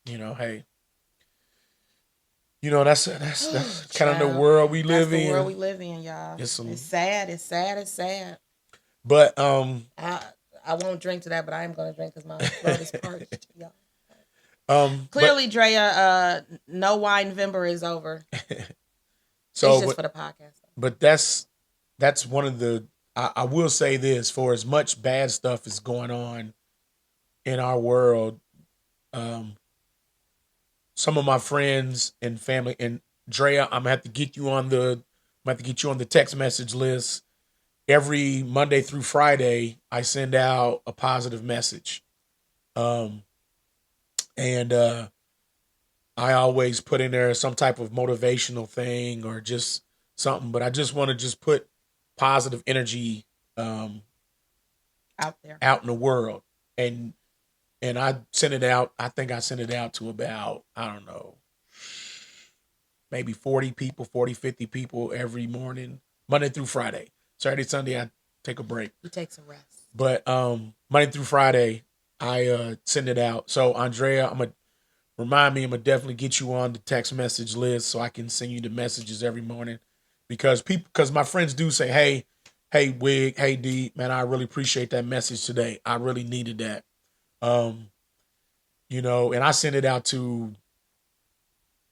hey, that's kind of the world we live in. That's the world we live in, y'all. It's sad. It's sad. It's sad. But I won't drink to that, but I am gonna drink because my throat is parched, y'all. Clearly, Drea, no wine November is over. So it's just for the podcast. But that's one of the. I will say this: for as much bad stuff is going on in our world, some of my friends and family and Drea, I'm gonna have to get you on the text message list. Every Monday through Friday, I send out a positive message. And I always put in there some type of motivational thing or just something, but I just want to just put positive energy out there, out in the world. And I sent it out. I think I sent it out to about, I don't know, maybe 40 people, 40, 50 people every morning, Monday through Friday. Saturday, Sunday, I take a break. He takes a rest. But Monday through Friday, I send it out. So Andrea, I'm gonna definitely get you on the text message list so I can send you the messages every morning, because my friends do say, hey Wig, hey D, man, I really appreciate that message today. I really needed that. And I send it out to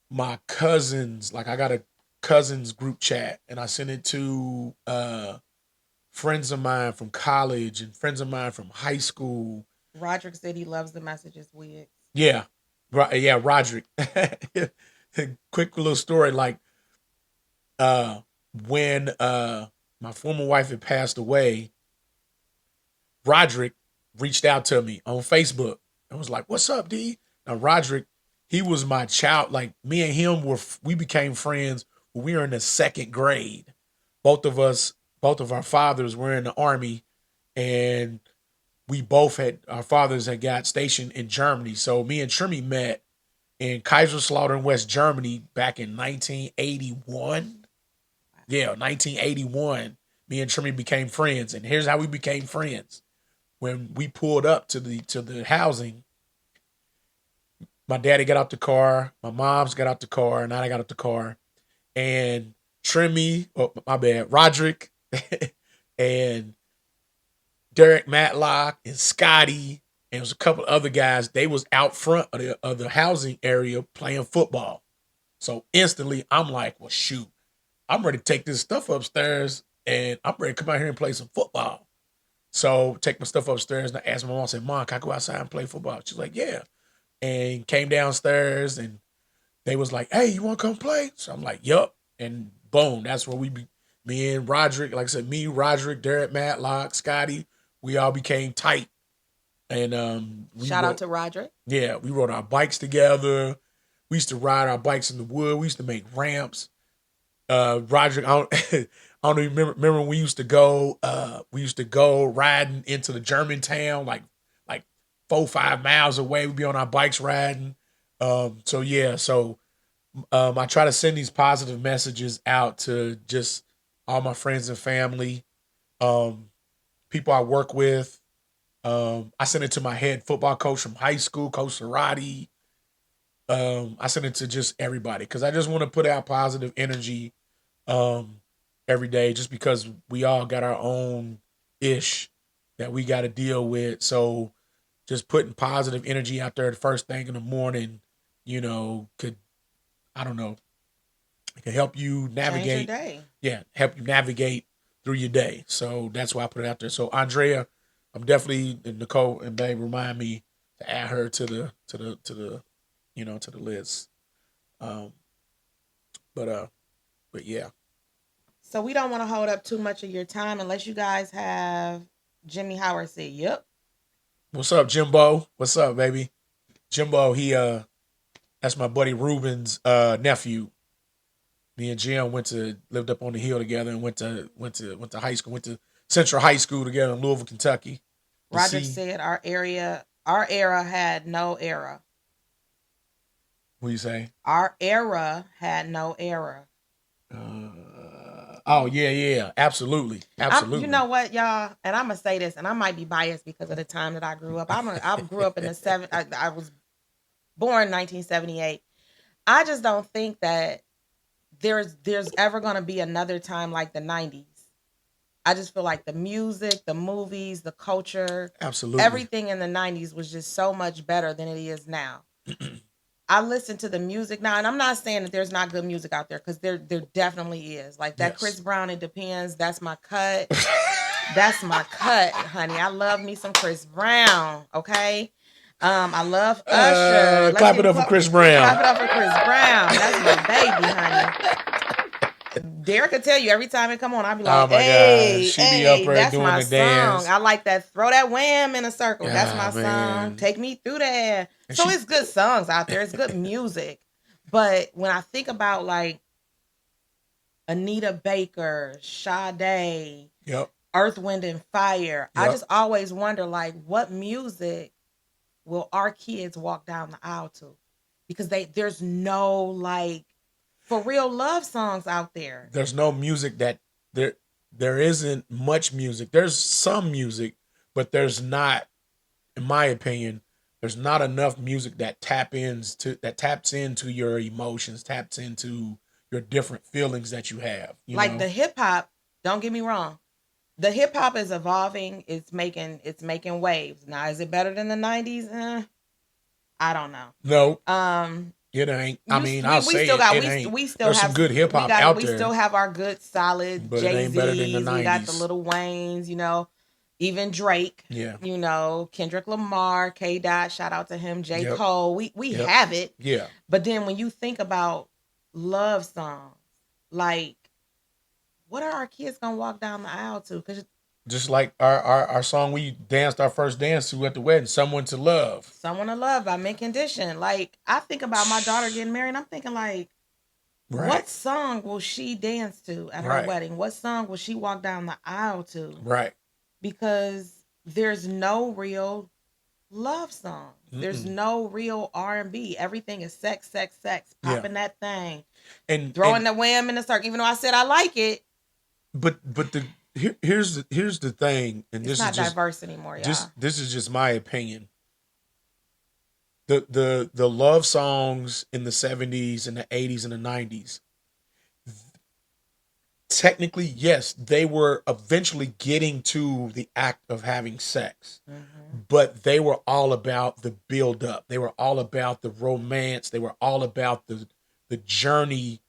my cousins. Like I got a cousins group chat, and I send it to friends of mine from college and friends of mine from high school. Roderick said he loves the messages, Wig. Yeah. Yeah, Roderick. Quick little story, like when my former wife had passed away, Roderick reached out to me on Facebook and was like, "What's up, D?" Now Roderick, he was my child. Like me and him we became friends when we were in the second grade. Both of our fathers were in the army, and our fathers had got stationed in Germany. So me and Trimmy met in Kaiserslautern, West Germany back in 1981. Yeah, 1981. Me and Trimmy became friends. And here's how we became friends. When we pulled up to the housing, my daddy got out the car, my mom's got out the car, and I got out the car. And Roderick and Derek Matlock and Scotty, and there was a couple other guys. They was out front of the housing area playing football. So instantly, I'm like, well, shoot, I'm ready to take this stuff upstairs, and I'm ready to come out here and play some football. So take my stuff upstairs, and I asked my mom, I said, "Mom, can I go outside and play football?" She's like, "Yeah." And came downstairs, and they was like, "Hey, you want to come play?" So I'm like, "Yup." And boom, that's where me and Roderick, like I said, Roderick, Derek Matlock, Scotty, we all became tight. And shout out to Roderick. Yeah, we rode our bikes together. We used to ride our bikes in the wood. We used to make ramps. Roderick, I don't even remember when we used to go. We used to go riding into the Germantown, like 4-5 miles away. We'd be on our bikes riding. So yeah, I try to send these positive messages out to just all my friends and family, people I work with. I sent it to my head football coach from high school, Coach Sarati. I send it to just everybody because I just want to put out positive energy um, every day, just because we all got our own ish that we got to deal with. So just putting positive energy out there the first thing in the morning, could, I don't know, it can help you Change your navigate. day. Yeah, help you navigate through your day. So that's why I put it out there. So Andrea, I'm definitely, and Nicole and Babe remind me to add her to the list. Um, but yeah. So we don't want to hold up too much of your time unless you guys have Jimmy Howard say, "Yep." What's up, Jimbo? What's up, baby? Jimbo, that's my buddy Ruben's nephew. Me and Jim lived up on the hill together and went to high school, went to Central High School together in Louisville, Kentucky. To Roger see said our era had no era. what you say? Our era had no era. Oh yeah, absolutely, You absolutely. know what, y'all? And I'm gonna say this, and I might be biased because of the time that I grew up. I grew up in the seven. I was born 1978. I just don't think that there's ever gonna be another time like the 90s. I just feel like the music, the movies, the culture, Absolutely. everything in the 90s was just so much better than it is now. I listen to the music now, and I'm not saying that there's not good music out there because there definitely is. Like that Yes. Chris Brown, It Depends. That's my cut. That's my cut, honey. I love me some Chris Brown. Okay. I love Usher. Let's Clap give it up for Chris Brown. clap it up for Chris Brown. That's my baby, honey. Derek could tell you every time it come on, I'll be like, Oh my God, hey, she be up hey, there that's doing my the song. dance. I like that. Throw that wham in a circle. That's my Ah song. man, Take me through that. and So she, it's good songs out there. It's good music. But when I think about like Anita Baker, Sade, yep. Earth, Wind, and Fire, I Yep. just always wonder like what music will our kids walk down the aisle to? Because there's no like for real love songs out there. There's no music that there there isn't much music. There's some music, but there's not, in my opinion, there's not enough music that taps into your emotions, taps into your different feelings that you have. Like the hip hop, don't get me wrong. The hip hop is evolving. It's making waves. Now, is it better than the 90s? I don't know. No, Um it ain't. I mean, I'll we say still it. got It ain't. we still There's some have good hip hop out we still there, have our good solid but it ain't better than the Jay-Z's, we got the '90s. Little Waynes, even Drake, Yeah. Kendrick Lamar, K Dot, shout out to him, J. Yep. Cole. We Yep. have it. Yeah. But then when you think about love songs, like what are our kids gonna walk down the aisle to? Because Just like our song we danced our first dance to at the wedding, "Someone to Love." Someone to Love by Mint Condition. Like I think about my daughter getting married, I'm thinking like, Right. what song will she dance to at her Right. wedding? What song will she walk down the aisle to? Right. Because there's no real love songs. There's Mm-mm. no real R&B. Everything is sex, sex, sex. Yeah. Popping that thing, And throwing the wham in the circle. Even though I said I like it, but here's the thing, and it's not diverse anymore, y'all. this is just my opinion. The love songs in the '70s and the '80s and the '90s, technically, yes, they were eventually getting to the act of having sex, but they were all about the build up. They were all about the romance. They were all about the journey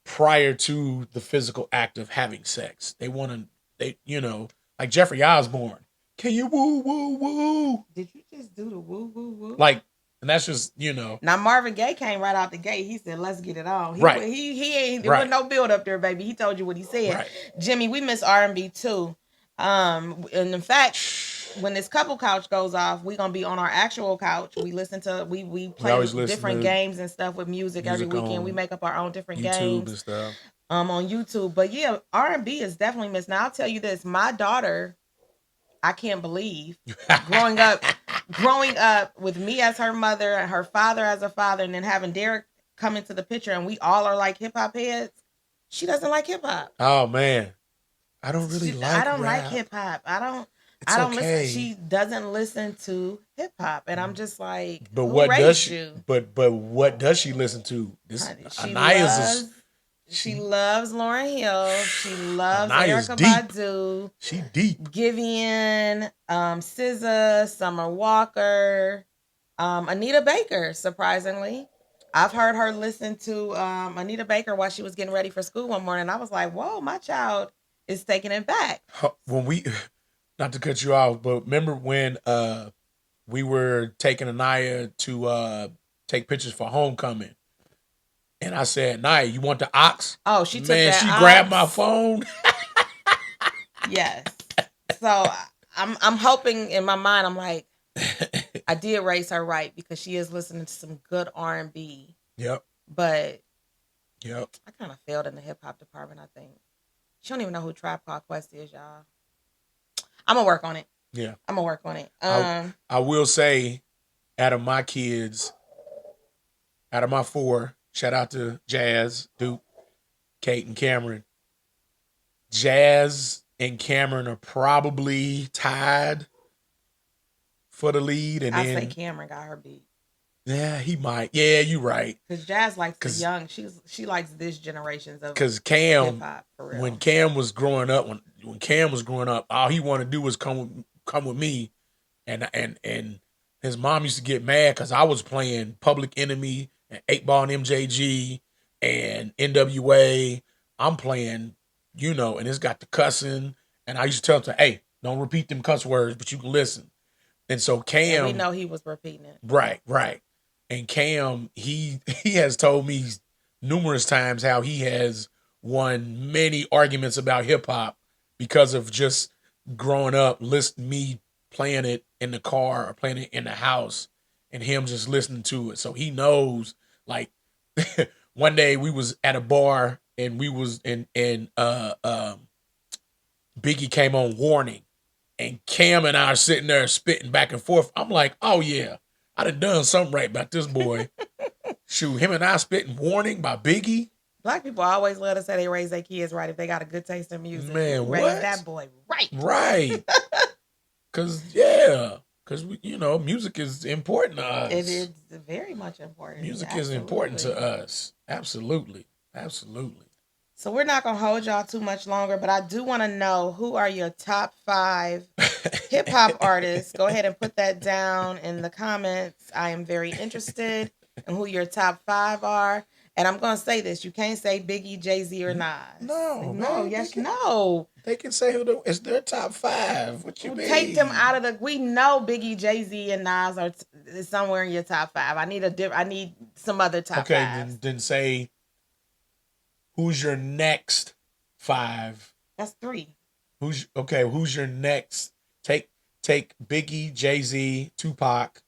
prior to the physical act of having sex. Like Jeffrey Osborne. Can you woo woo woo? Did you just do the woo woo woo? Like, and that's just Now Marvin Gaye came right out the gate. He said, "Let's get it on." Right. He ain't there Right. was no build up there, baby. He told you what he said. Right. Jimmy, we miss R&B too. And in fact, when this couple couch goes off, we gonna be on our actual couch. We play always listen different to games and stuff with music every music weekend. on We make up our own different YouTube games and stuff. on YouTube. But yeah, R&B is definitely missed. Now I'll tell you this: my daughter, I can't believe growing up with me as her mother and her father as a father, and then having Derek come into the picture, and we all are like hip hop heads. She doesn't like hip hop. Oh man, I don't really like. I don't rap. like hip hop. I don't. I don't listen. She doesn't listen to hip hop, and I'm just like, But who what does raised she? you? But what does she listen to? This Honey, she Anaya's loves. She loves Lauryn Hill. She loves Anaya's Erykah deep. Badu. She deep. Giveon, SZA, Summer Walker, Anita Baker. Surprisingly, I've heard her listen to Anita Baker while she was getting ready for school one morning. I was like, "Whoa, my child is taking it back." When we, not to cut you off, but remember when we were taking Anaya to take pictures for homecoming, and I said, "Anaya, you want the ox?" Oh, she took Man, that. she ox. grabbed my phone. Yes. So I'm hoping in my mind, I'm like, I did raise her right because she is listening to some good R&B. Yep. But yep. I kind of failed in the hip hop department, I think. She don't even know who Tribe Called Quest is, y'all. I'm gonna work on it. Yeah. I'm gonna work on it. I will say, out of my kids, out of my 4, shout out to Jazz, Duke, Kate, and Cameron. Jazz and Cameron are probably tied for the lead, and I then say Cameron got her beat. Yeah, he might. Yeah, you're right. Because Jazz likes the young. She likes this generation's of because Cam, hip-hop, for real. when Cam was growing up, when Cam was growing up, all he wanted to do was come with me, and his mom used to get mad because I was playing Public Enemy and 8 Ball and MJG and NWA. I'm playing, and it's got the cussing, and I used to tell him, "Hey, don't repeat them cuss words, but you can listen." And so Cam, and we know he was repeating it. Right. And Cam, he has told me numerous times how he has won many arguments about hip hop because of just growing up, me playing it in the car or playing it in the house, and him just listening to it. So he knows. Like one day we was at a bar and we was and Biggie came on Warning, and Cam and I are sitting there spitting back and forth. I'm like, oh yeah, I done something right about this boy. Shoot, him and I spitting Warning by Biggie. Black people always love to say they raise their kids right if they got a good taste in music. Man, raise that boy right. Right. Cause music is important to us. It is very much important. Music is important to us. Absolutely. So we're not gonna hold y'all too much longer, but I do want to know, who are your top 5 hip hop artists? Go ahead and put that down in the comments. I am very interested in who your top 5 are. And I'm gonna say this: you can't say Biggie, Jay-Z, or Nas. No. They can say it's their top 5. What you mean? Take them out of the. We know Biggie, Jay-Z, and Nas are somewhere in your top 5. I need some other top 5. Okay, then say, who's your next 5? That's 3. Who's your next? Take Biggie, Jay-Z, Tupac.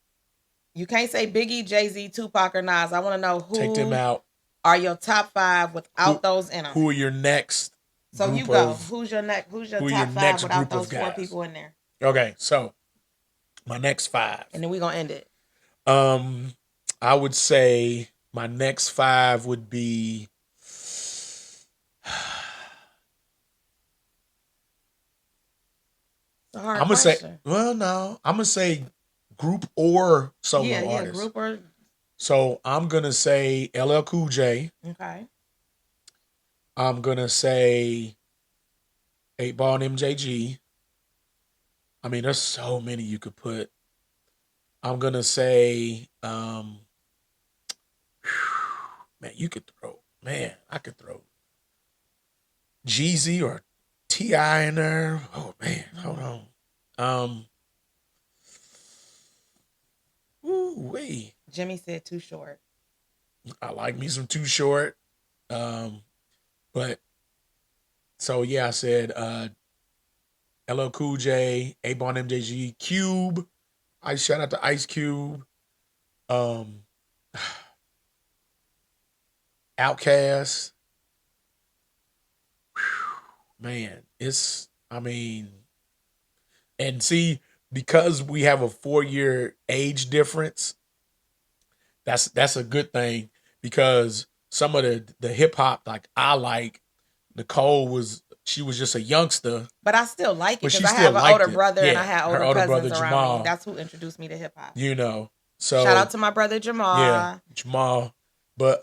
You can't say Biggie, Jay-Z, Tupac, or Nas. I want to know who. Take them out. Are your top 5 without those in them? Who are your next? So you go. Who's your top 5 without those 4 people in there? Okay, so my next 5, and then we're gonna end it. I would say my next 5 would be. I'm gonna say. Well, no, I'm gonna say group or solo artist. Yeah, group or. So I'm gonna say LL Cool J. Okay. I'm gonna say 8 Ball and MJG. I mean, there's so many you could put. I'm gonna say, man, you could throw. Man, I could throw Jeezy or T.I. in there. Oh man, hold on. Ooh wee. Jimmy said Too Short. I like me some Too Short. But so yeah, I said LL Cool J, 8 Ball and MJG, Cube. I shout out to Ice Cube. Outkast. Man, and see, because we have a 4-year age difference, that's a good thing, because some of the hip hop like I like, Nicole she was just a youngster. But I still like it But because she I still have an liked older it. brother and Yeah, I had her older older cousins brother, around me. Jamal. That's who introduced me to hip hop. You know, so Shout out to my brother Jamal. yeah, Jamal. But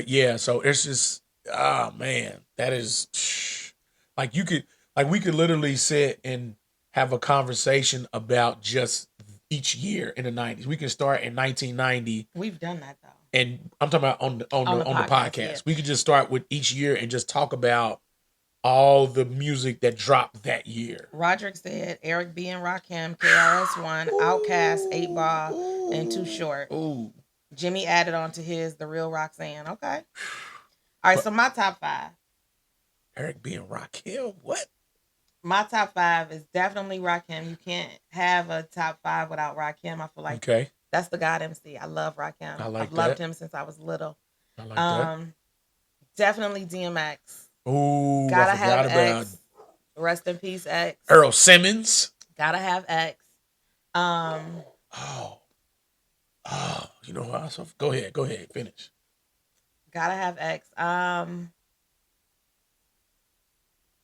yeah, so it's just man, that is like you could like we could literally sit and have a conversation about just each year in the 90s. We can start in 1990, We've done that though. and I'm talking about on the podcast. Yeah. We could just start with each year and just talk about all the music that dropped that year. Roderick said Eric B and Rakim, KRS-One, Outkast, 8 Ball, and Too Short. Ooh. Jimmy added on to his The Real Roxanne. Okay. All right, so my top 5. Eric B and Rakim, what? My top 5 is definitely Rakim. You can't have a top 5 without Rakim. I feel like Okay. that's the God MC. I love Rakim. I've loved him since I was little. I like that. Definitely DMX. Ooh, Gotta I have forgot about X. Rest in peace, X. Earl Simmons. Gotta have X. Oh, you know what? So go ahead, finish. Gotta have X.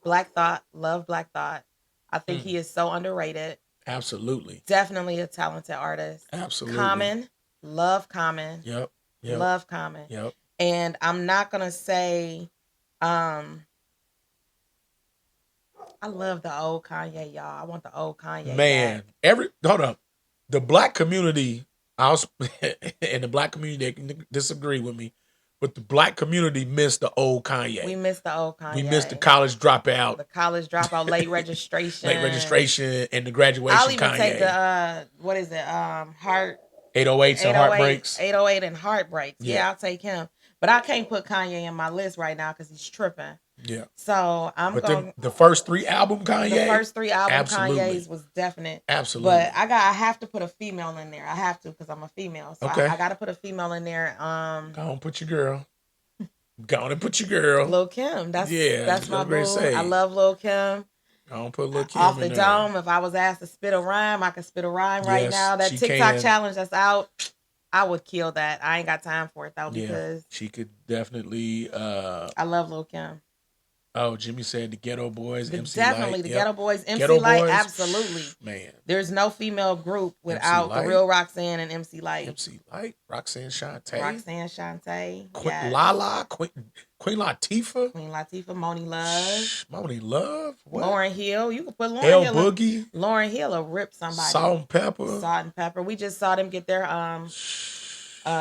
Black Thought, love Black Thought. I think he is so underrated. Absolutely. Definitely a talented artist. Absolutely. Common, love Common. Yep. Love Common. Yep. And I'm not gonna say, I love the old Kanye, y'all. I want the old Kanye. Man, back. Hold up. The black community, and the black community, they can disagree with me, but the black community missed the old Kanye. We missed the old Kanye. We missed the college dropout. The college dropout, late registration. Late registration and the graduation. I'll even Kanye. take the what is it? Heart 808s and Heartbreaks. 808 and Heartbreaks. Yeah. Yeah, I'll take him. But I can't put Kanye in my list right now because he's tripping. Yeah. So I'm going. The first 3 album Kanye. The first 3 album absolutely. Kanye's was definite. Absolutely. But I have to put a female in there. I have to because I'm a female. So okay. I got to put a female in there. Go on, put your girl. Go on and put your girl. Lil' Kim. That's my boo. Say. I love Lil' Kim. I don't put Lil' Kim Off the in dome. there. If I was asked to spit a rhyme, I could spit a rhyme right now. That TikTok challenge that's out, I would kill that. I ain't got time for it though because she could definitely. I love Lil' Kim. Oh, Jimmy said the Ghetto Boys, MC definitely Light. The Ghetto Boys, MC Ghetto Light, Boys, absolutely. Man, there's no female group without The Real Roxanne and MC Light. MC Light, Roxanne Shante, Lala, Queen Latifah, Moni Love, what? Lauren Hill. You can put Lauren L Hill. Boogie, Lauren Hill will rip somebody. Salt and Pepper. We just saw them get their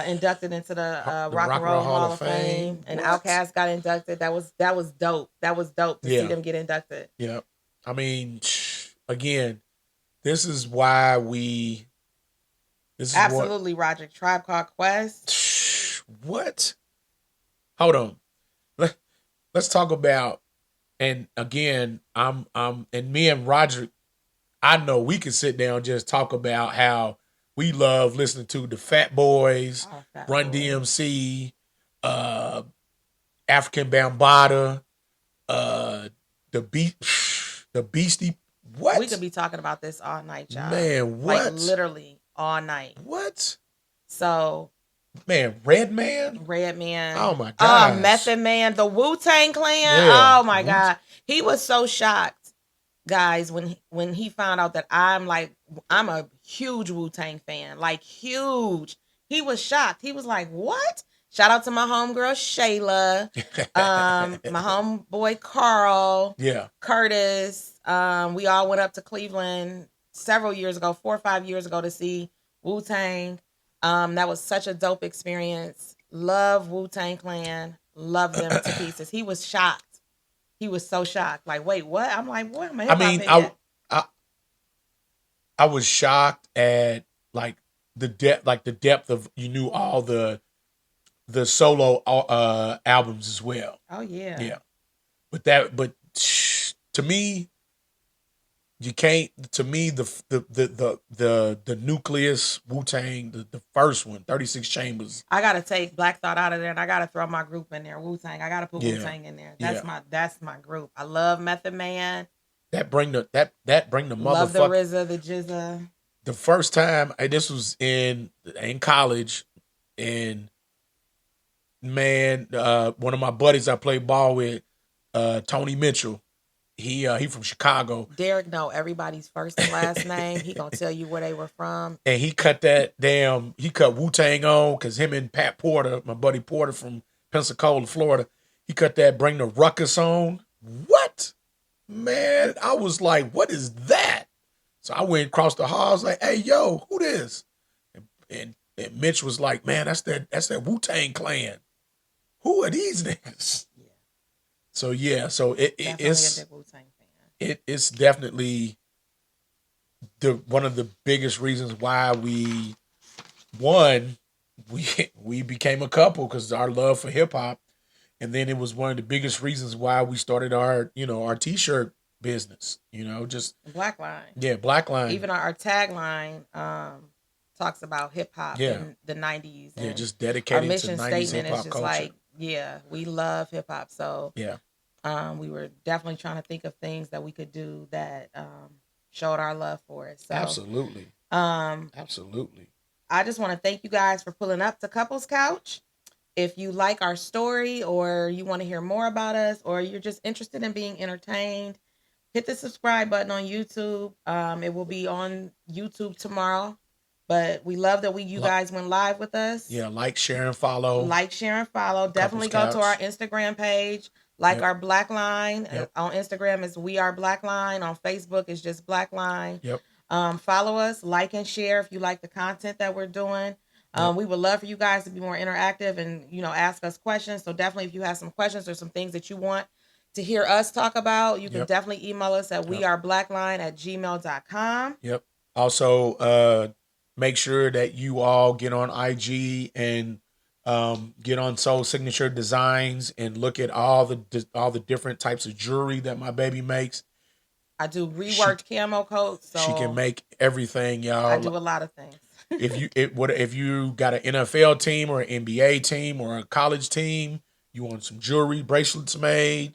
inducted into the Rock and Roll Hall of Fame. And Outkast got inducted. That was dope. That was dope to see them get inducted. Yeah. I mean, again, this is why absolutely Roger. Tribe Called Quest. What? Hold on. Let's talk about, and again, and me and Roger, I know we can sit down and just talk about how we love listening to the Fat Boys, Run DMC, African Bambaataa, the Beastie. What? We could be talking about this all night, y'all. Man, what? Like literally all night. What? So. Man, Redman. Oh my God. Method Man, the Wu-Tang Clan. Yeah. Oh my God. He was so shocked, guys, when he found out that I'm a huge Wu-Tang fan, like huge. He was shocked. He was like, "What?" Shout out to my homegirl Shayla, my homeboy Carl, Curtis. We all went up to Cleveland several years ago, 4 or 5 years ago, to see Wu-Tang. That was such a dope experience. Love Wu-Tang Clan. Love them to pieces. He was shocked. He was so shocked. Like, wait, what? I'm like, what? I was shocked at the depth of, you knew all the solo albums as well. Oh yeah. Yeah. But to me, you can't. To me, the nucleus Wu-Tang, the first one, 36 Chambers. I gotta take Black Thought out of there, and I gotta throw my group in there. Wu-Tang. I gotta put Wu-Tang in there. That's my group. I love Method Man. That bring the motherfucker. Love the RZA, the Jizza. The first time, this was in college, and man, one of my buddies I played ball with, Tony Mitchell. He from Chicago, Derek know everybody's first and last name. He gonna tell you where they were from. and he cut Wu-Tang on because him and Pat Porter, my buddy Porter from Pensacola, Florida, he cut that Bring the Ruckus on. What? Man, I was like, what is that? So I went across the hall. I was like, hey, yo, who this? And Mitch was like, man, that's that Wu-Tang Clan. Who are these niggas? Yeah, So yeah, definitely it's a big Wu-Tang fan. it's definitely one of the biggest reasons why we we became a couple because our love for hip hop, and then it was one of the biggest reasons why we started our t-shirt business. Just Black Line. yeah, Black Line. Even our tagline talks about hip hop Yeah. in the 90s. Yeah, And just our dedicated to mission 90s statement hip is hop just culture. like, yeah, we love hip hop. So Yeah, we were definitely trying to think of things that we could do that showed our love for it. So absolutely, um, absolutely. I just want to thank you guys for pulling up to Couples Couch. If you like our story or you want to hear more about us or you're just interested in being entertained, hit the subscribe button on YouTube. It will be on YouTube tomorrow. But we love that you guys went live with us. Yeah, like, share, and follow. Like, share, and follow. Definitely go to our Instagram page. Like our Black Line. Yep. On Instagram is We Are Black Line. On Facebook is just Black Line. Yep. Follow us, like and share if you like the content that we're doing. We would love for you guys to be more interactive and ask us questions. So definitely, if you have some questions or some things that you want to hear us talk about, you can definitely email us at weareblackline@gmail.com. Yep. Also, make sure that you all get on IG and get on Soul Signature Designs and look at all the different types of jewelry that my baby makes. I do reworked camo coats, so she can make everything, y'all. I do a lot of things. if you got an NFL team or an NBA team or a college team, you want some jewelry, bracelets made,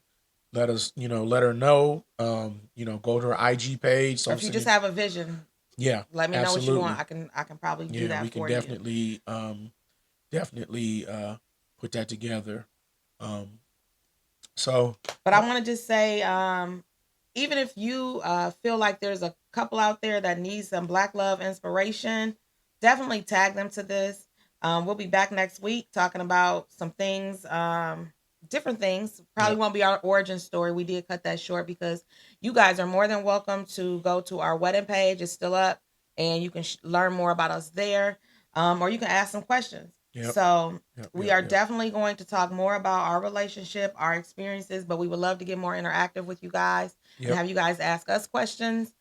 let her know. Go to her IG page. Or if you just have a vision, let me know what you want. I can probably do that for you. Definitely put that together. But I want to just say, even if you feel like there's a couple out there that needs some Black love inspiration, definitely tag them to this. We'll be back next week talking about some things, different things. Probably won't be our origin story. We did cut that short because you guys are more than welcome to go to our wedding page. It's still up, and you can learn more about us there, or you can ask some questions. So we are definitely going to talk more about our relationship, our experiences, but we would love to get more interactive with you guys and have you guys ask us questions,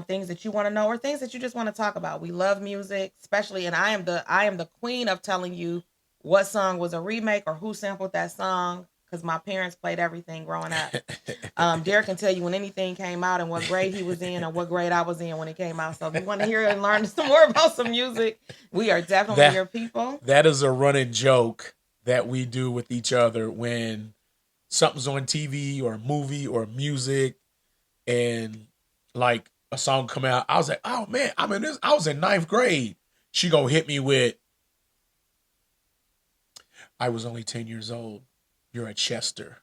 things that you want to know or things that you just want to talk about. We love music, especially, and I am the queen of telling you what song was a remake or who sampled that song because my parents played everything growing up. Derek can tell you when anything came out and what grade he was in or what grade I was in when it came out. So if you want to hear and learn some more about some music, we are definitely your people. That is a running joke that we do with each other when something's on TV or a movie or music and like a song come out. I was like, oh man, I was in 9th grade. She gonna hit me with, I was only 10 years old. You're a Chester.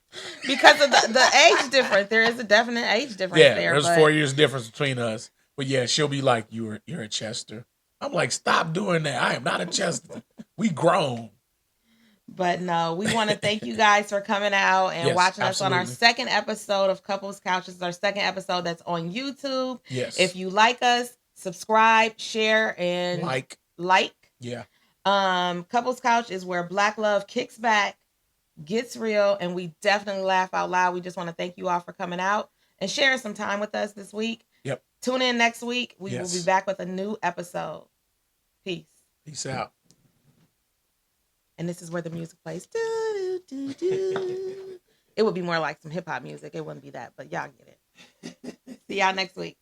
Because of the age difference. There is a definite age difference there. There's 4 years difference between us. But yeah, she'll be like, you're a Chester. I'm like, stop doing that. I am not a Chester. We grown. But no, we want to thank you guys for coming out and watching us on our second episode of Couples Couch. This is our second episode that's on YouTube. Yes. If you like us, subscribe, share, and like. Yeah. Couples Couch is where Black love kicks back, gets real, and we definitely laugh out loud. We just want to thank you all for coming out and sharing some time with us this week. Yep. Tune in next week. We will be back with a new episode. Peace. Peace out. And this is where the music plays. Do, do, do. It would be more like some hip hop music. It wouldn't be that, but y'all get it. See y'all next week.